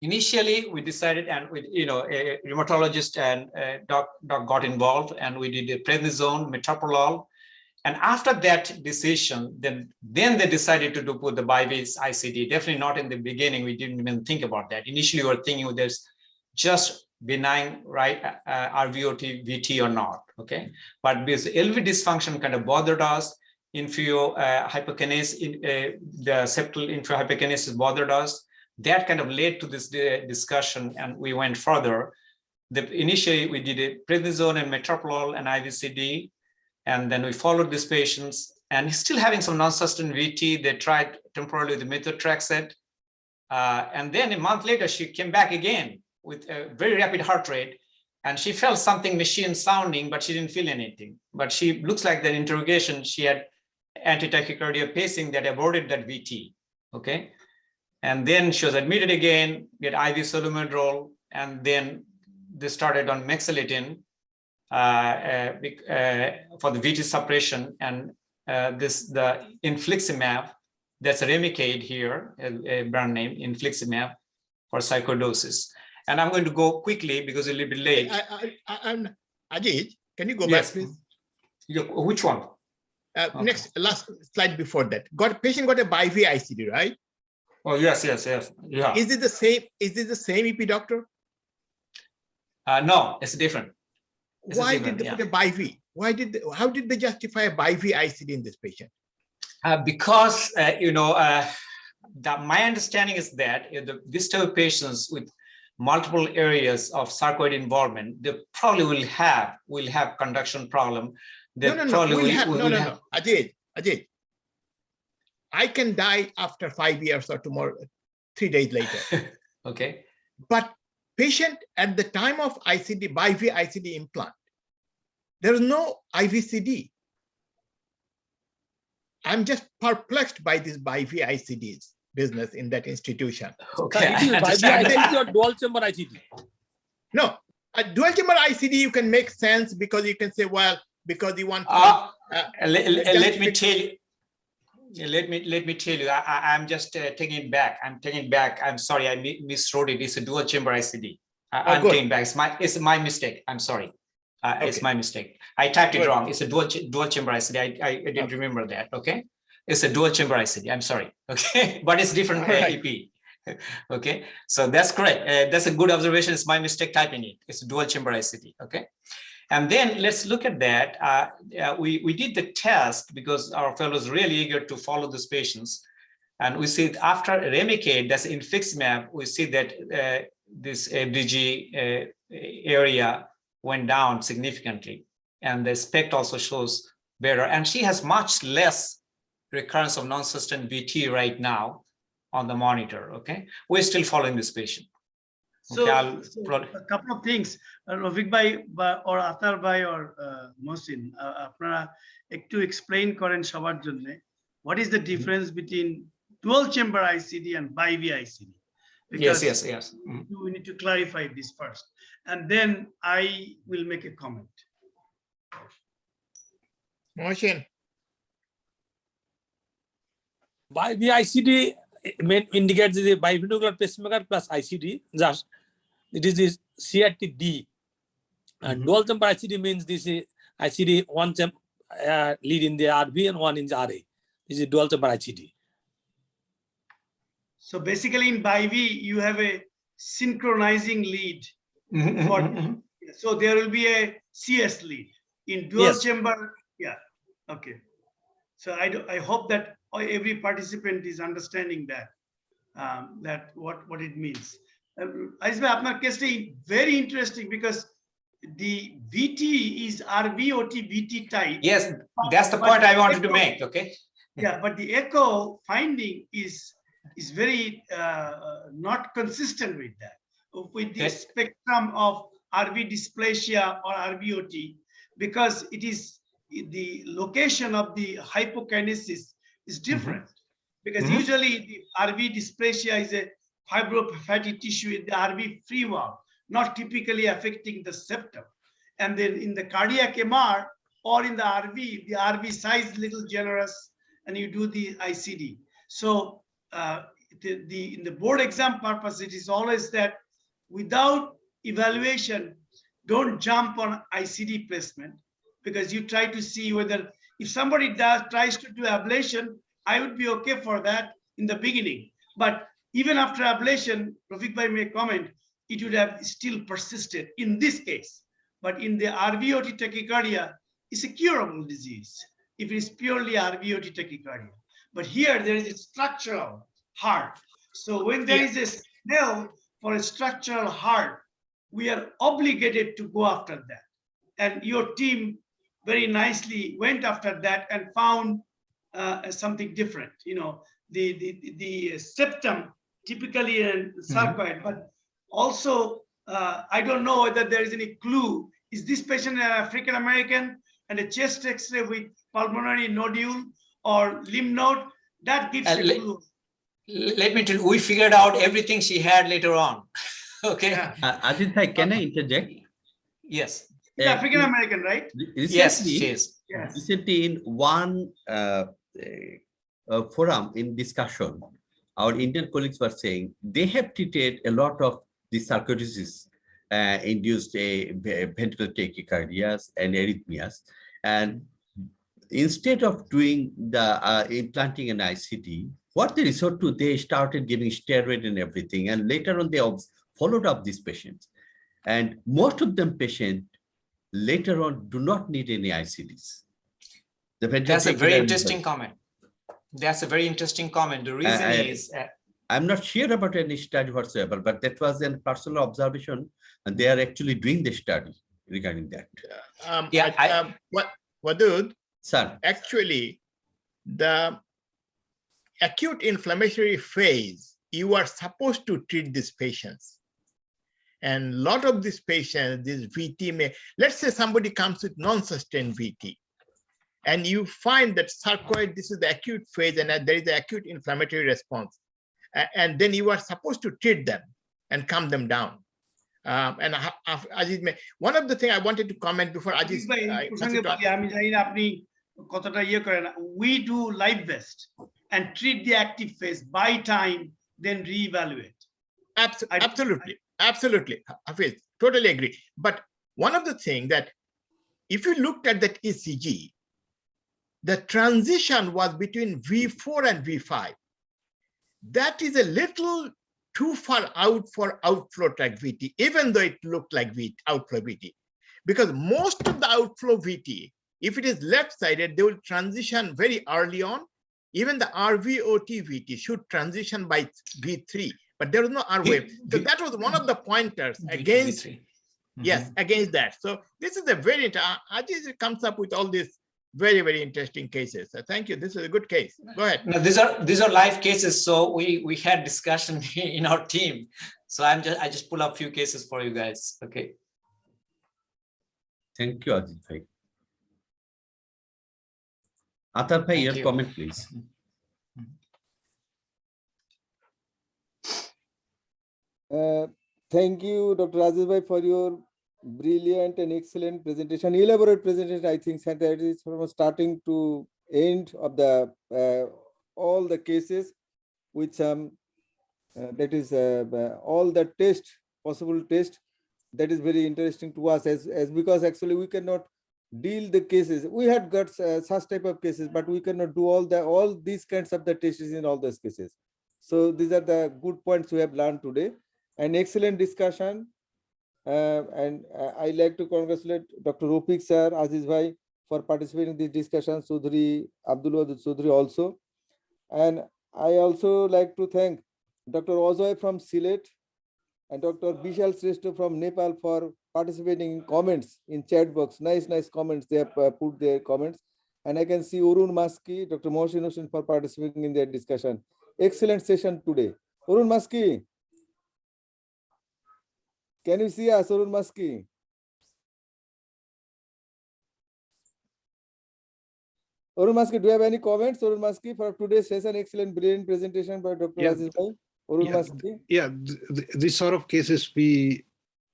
initially we decided, and with a rheumatologist and doc got involved, and we did a prednisone, metoprolol, and after that decision, then they decided to put the BIVs ICD. Definitely not in the beginning. We didn't even think about that. Initially, we were thinking there's just benign, right, RVOT, VT or not. Okay, but because LV dysfunction kind of bothered us, inferior hyperkinase, the septal inferior hyperkinesis bothered us. That kind of led to this discussion, and we went further. Initially, we did a prednisone and metoprolol and IVCD, and then we followed these patients, and he's still having some non-sustained VT. They tried temporarily with the methotrexate, and then a month later, she came back again with a very rapid heart rate, and she felt something machine sounding, but she didn't feel anything. But she looks like the interrogation, she had anti-tachycardia pacing that aborted that VT. Okay. And then she was admitted again, get IV solumedrol, and then they started on mexiletine for the VT suppression, and the infliximab, that's Remicade here, a brand name, infliximab for psychodosis. And I'm going to go quickly because it's a little bit late. Ajit, can you go Yes. back, please? Which one? Okay. Next, last slide before that. Patient got a BIV ICD, right? Oh, yes. Yeah. Is it the same? Is it the same EP doctor? No, it's different. Why did they put a BIV? How did they justify a BIV ICD in this patient? Because my understanding is that this type of patients with multiple areas of sarcoid involvement, they probably will have conduction problem. No. Ajit, I can die after 5 years or tomorrow, 3 days later. Okay. But patient at the time of ICD, BIV ICD implant, there is no IVCD. I'm just perplexed by this BIV ICDs business in that institution. Okay. It is BIV ICD or dual chamber ICD? No, a dual chamber ICD you can make sense because you can say, well, because you want. Let me tell you. Let me tell you. I'm just taking it back. I'm sorry. I miswrote it. It's a dual chamber ICD. I'm taking it back. It's my mistake. I'm sorry. It's my mistake. I typed it wrong. It's a dual chamber ICD. I didn't remember that. Okay. It's a dual chamber ICD. I'm sorry. Okay. But it's different EP. Okay. So that's correct. That's a good observation. It's my mistake typing it. It's a dual chamber ICD. Okay. And then let's look at that. We did the test because our fellow is really eager to follow these patients. And we see after Remicade, that's infliximab, we see that this FDG area went down significantly. And the SPECT also shows better. And she has much less recurrence of non-sustained VT right now on the monitor. Okay. We're still following this patient. So, okay, a couple of things, Rafique bhai or Atahar bhai or Mohsin, আপনারা একটু explain করেন সবার জন্য what is the difference between dual chamber ICD and bi-V ICD. Yes, Because yes. we need to clarify this first, and then I will make a comment. Motion. By the ICD indicates the bifurcal pacemaker plus ICD. Just it is this CRT-D, and dual chamber ICD means this is ICD one chamber lead in the RV and one in the RA. This is dual chamber ICD. So basically, in bi-V, you have a synchronizing lead. So there will be a CS lead in dual chamber. Yeah. Okay. So I hope that every participant is understanding that that what it means. Azizul, apnar case very interesting because the VT is RVOT VT type. Yes, that's the point I wanted to make. Okay. Yeah, but the echo finding is very not consistent with that, with the spectrum of RV dysplasia or RVOT, because it is the location of the hypokinesis is different. Because usually the RV dysplasia is a fibrofatty tissue in the RV free valve, not typically affecting the septum. And then in the cardiac MR or in the RV size little generous, and you do the ICD. So in the board exam purpose, it is always that without evaluation, don't jump on ICD placement, because you try to see whether if somebody tries to do ablation, I would be okay for that in the beginning. But even after ablation, Rafique bhai may comment, it would have still persisted in this case. But in the RVOT tachycardia, it's a curable disease if it is purely RVOT tachycardia. But here there is a structural heart. So when there is a smell for a structural heart, we are obligated to go after that. And your team very nicely went after that and found something different. You know, the septum typically in sarcoid, but also I don't know whether there is any clue. Is this patient an African American and a chest X-ray with pulmonary nodule or lymph node? That gives a clue. Let me tell you, we figured out everything she had later on. Okay. Azizul, can I interject? Yes. She's African American, right? Yes, she is. Yes. Recently, in one forum in discussion, our Indian colleagues were saying they have treated a lot of the sarcoidosis induced ventricular tachycardias and arrhythmias, and instead of doing the implanting an ICD, what they resort to, they started giving steroid and everything, and later on they followed up these patients, and most of them patients later on do not need any ICDs. That's a very interesting comment. That's a very interesting comment. The reason is I'm not sure about any study whatsoever, but that was a personal observation, and they are actually doing the study regarding that. Wadud, Sir, actually, the acute inflammatory phase, you are supposed to treat these patients. And a lot of these patients, this VT may, let's say somebody comes with non-sustained VT, and you find that sarcoid, this is the acute phase, and there is the acute inflammatory response. And then you are supposed to treat them and calm them down. And Aziz, one of the things I wanted to comment before Aziz. We do live vest and treat the active phase, buy time, then reevaluate. Absolutely. Absolutely, Hafiz, totally agree. But one of the things that if you looked at that ECG, the transition was between V4 and V5. That is a little too far out for outflow tract VT, even though it looked like outflow VT. Because most of the outflow VT, if it is left-sided, they will transition very early on. Even the RVOT VT should transition by V3. But there was no R wave. So that was one of the pointers against, against that. So this is a very interesting, Aziz comes up with all these very, very interesting cases. So thank you. This is a good case. Go ahead. No, these are live cases. So we had discussion in our team. So I just pull up a few cases for you guys. Okay. Thank you, Aziz bhai. Atahar bhai, your comment, please. Thank you, Dr. Aziz bhai, for your brilliant and excellent presentation, elaborate presentation. I think that is from starting to end of the all the cases with some that is all the test, possible test. That is very interesting to us as because actually we cannot deal the cases. We had got such type of cases, but we cannot do all these kinds of the tests in all those cases. So these are the good points we have learned today. An excellent discussion. I like to congratulate Dr. Rafique sir, Aziz bhai for participating in this discussion, Chowdhury, Abdul Chowdhury also. And I also like to thank Dr. Ozoy from Sylhet and Dr. Bishal Sreshto from Nepal for participating in comments in chat box. Nice comments. They have put their comments. And I can see Urun Maski, Dr. Mohsin Hussain for participating in their discussion. Excellent session today. Urun Maski. Can you see us, Urun Maski? Urun Maski, do you have any comments, Urun Maski, for today's session? Excellent, brilliant presentation by Dr. Aziz bhai. Urun Maski. Yeah, these sort of cases we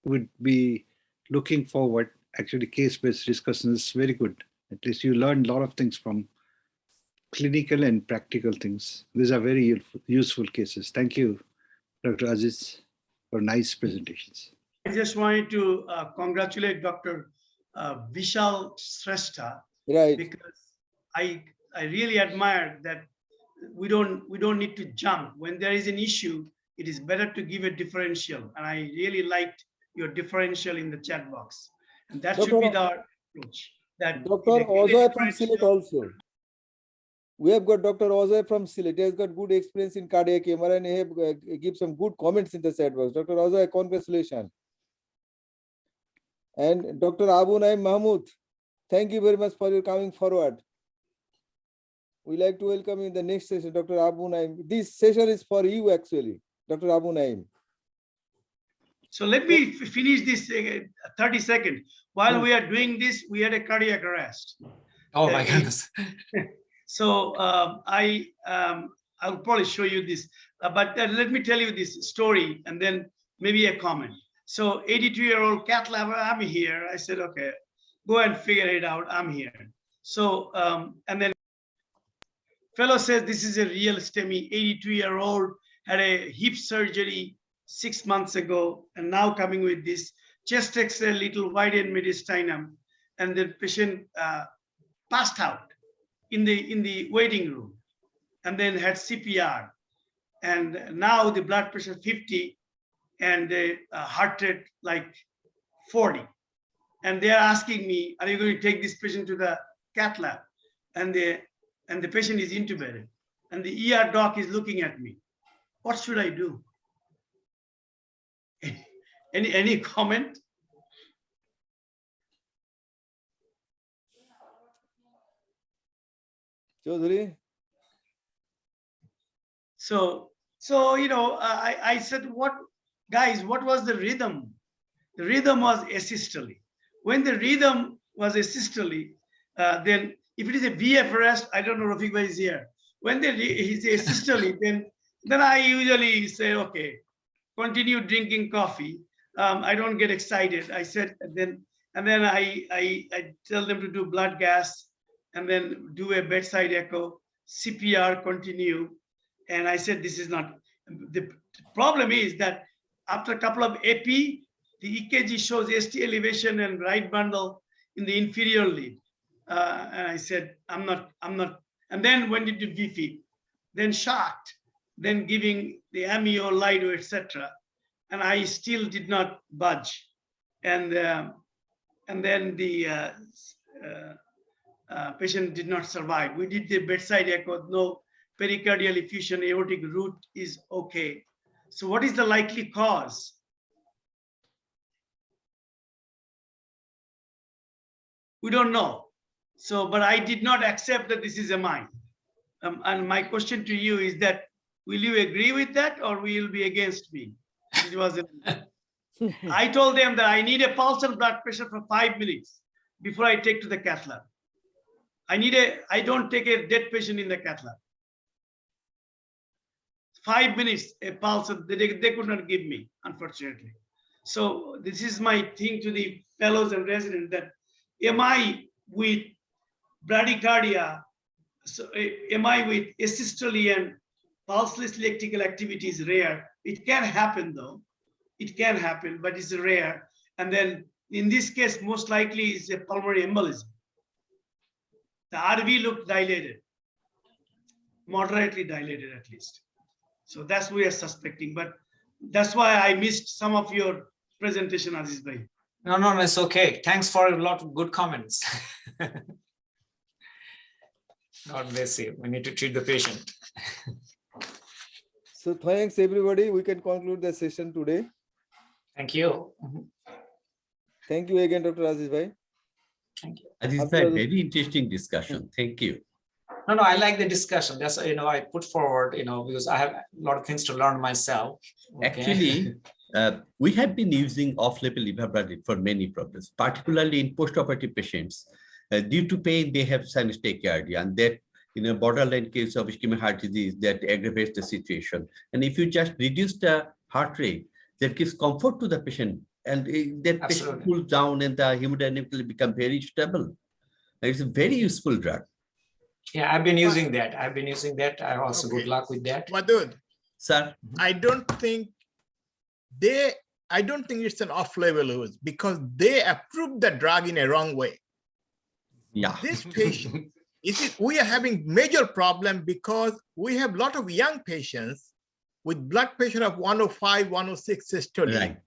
would be looking forward. Actually, case-based discussion is very good. At least you learn a lot of things from clinical and practical things. These are very useful cases. Thank you, Dr. Aziz, for nice presentations. I just wanted to congratulate Dr. Vishal Sreshta, Right. because I really admire that we don't need to jump. When there is an issue, it is better to give a differential. And I really liked your differential in the chat box. And that should be the approach. That Dr. Ozoy from Sylhet also. We have got Dr. Ozoy from Sylhet. He has got good experience in cardiac MRI and he have give some good comments in the chat box. Dr. Ozoy, congratulations. And Dr. Abu Naim Mahmood, thank you very much for your coming forward. We like to welcome you in the next session, Dr. Abu Naim. This session is for you actually, Dr. Abu Naim. So let me finish this 30 seconds. While we are doing this, we had a cardiac arrest. Oh my goodness. So I'll probably show you this, but let me tell you this story and then maybe a comment. So 82-year-old cath lab, I'm here. I said, okay, go and figure it out. I'm here. So, and then fellow says, this is a real STEMI, 82-year-old, had a hip surgery 6 months ago, and now coming with this chest X-ray, little widened mediastinum, and the patient passed out in the waiting room, and then had CPR, and now the blood pressure 50, and the heart rate like 40, and they are asking me, are you going to take this patient to the cath lab? And the patient is intubated, and the ER doc is looking at me. What should I do? Any comment? Chowdhury? So you know, I said, what was the rhythm? The rhythm was asystole. When the rhythm was asystole, then if it is a VF arrest, I don't know, Rafique bhai is here. When he's asystole, then I usually say, okay, continue drinking coffee. I don't get excited. I said, and then I tell them to do blood gas, and then do a bedside echo, CPR, continue. And I said, this is not, the problem is that after a couple of AP, the EKG shows ST elevation and right bundle in the inferior lead. And I said, I'm not, and then went into VP, then shocked, then giving the amio, Lido, etc. And I still did not budge. And then the patient did not survive. We did the bedside echo, no pericardial effusion, aortic root is okay. So what is the likely cause? We don't know. So, but I did not accept that this is a mine. And my question to you is that, will you agree with that or will you be against me? It was I told them that I need a pulse and blood pressure for 5 minutes before I take to the cath lab. I don't take a dead patient in the cath lab. 5 minutes a pulse they could not give me, unfortunately. So this is my thing to the fellows and residents, that am I with bradycardia? So am I with asystole and pulseless electrical activity is rare. It can happen though. It can happen, but it's rare. And then in this case, most likely is a pulmonary embolism. The RV looked dilated, moderately dilated at least. So that's what we are suspecting, but that's why I missed some of your presentation, Aziz bhai. No, it's okay. Thanks for a lot of good comments. God bless you. We need to treat the patient. So thanks everybody. We can conclude the session today. Thank you. Thank you again, Dr. Aziz bhai. Thank you. This is a Abdul. very interesting discussion. Thank you. No, I like the discussion. That's, I put forward, because I have a lot of things to learn myself. Okay. Actually, we have been using off-label evaporative for many problems, particularly in postoperative patients. Due to pain, they have sinus tachycardia, and that in a borderline case of ischemic heart disease, that aggravates the situation. And if you just reduce the heart rate, that gives comfort to the patient, and that patient Absolutely. cools down and the hemodynamically become very stable. It's a very useful drug. Yeah, I've been using that. I also Okay. good luck with that. Wadud, Sir, I don't think it's an off-label use because they approved the drug in a wrong way. yeah. This patient, we are having major problem because we have a lot of young patients with blood pressure of 105, 106 systole, Right.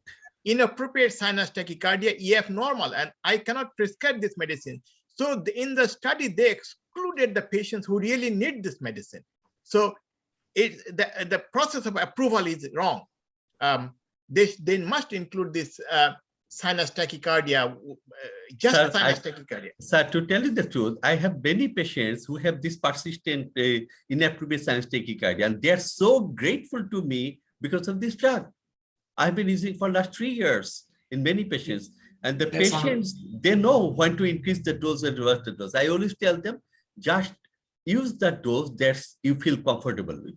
inappropriate sinus tachycardia, EF normal, and I cannot prescribe this medicine. So in the study, they excluded the patients who really need this medicine. So the process of approval is wrong. They must include this sinus tachycardia, just Sir, sinus tachycardia. Sir, to tell you the truth, I have many patients who have this persistent inappropriate sinus tachycardia, and they are so grateful to me because of this drug. I've been using for last 3 years in many patients, and the That's patients, they know when to increase the dose and reverse the dose. I always tell them, just use the dose that you feel comfortable with.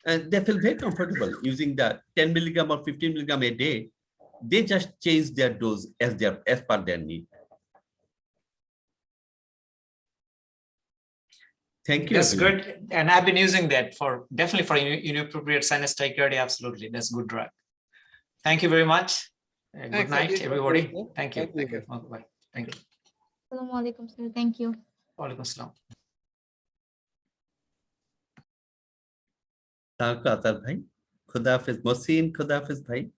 And they feel very comfortable using the 10 milligram or 15 milligram a day. They just change their dose as per their need. Thank you. That's everyone. good. And I've been using that definitely for inappropriate sinus tachycardia. Absolutely. That's a good drug. Thank you very much. Good Thanks, night, Aziz. everybody. Okay. Thank you. Thank you. Bye. Thank you. Assalamu alaikum, sir. Thank you. Walaikum assalam. Atar bhai, Khuda Hafiz, Mohsin, Khuda Hafiz bhai,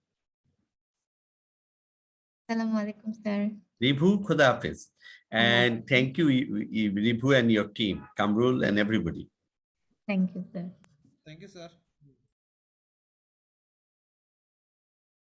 Assalamu alaikum, sir. Ribhu, Khuda Hafiz. And thank you, Ribhu and your team, Kamrul and everybody. Thank you, sir. Thank you, sir.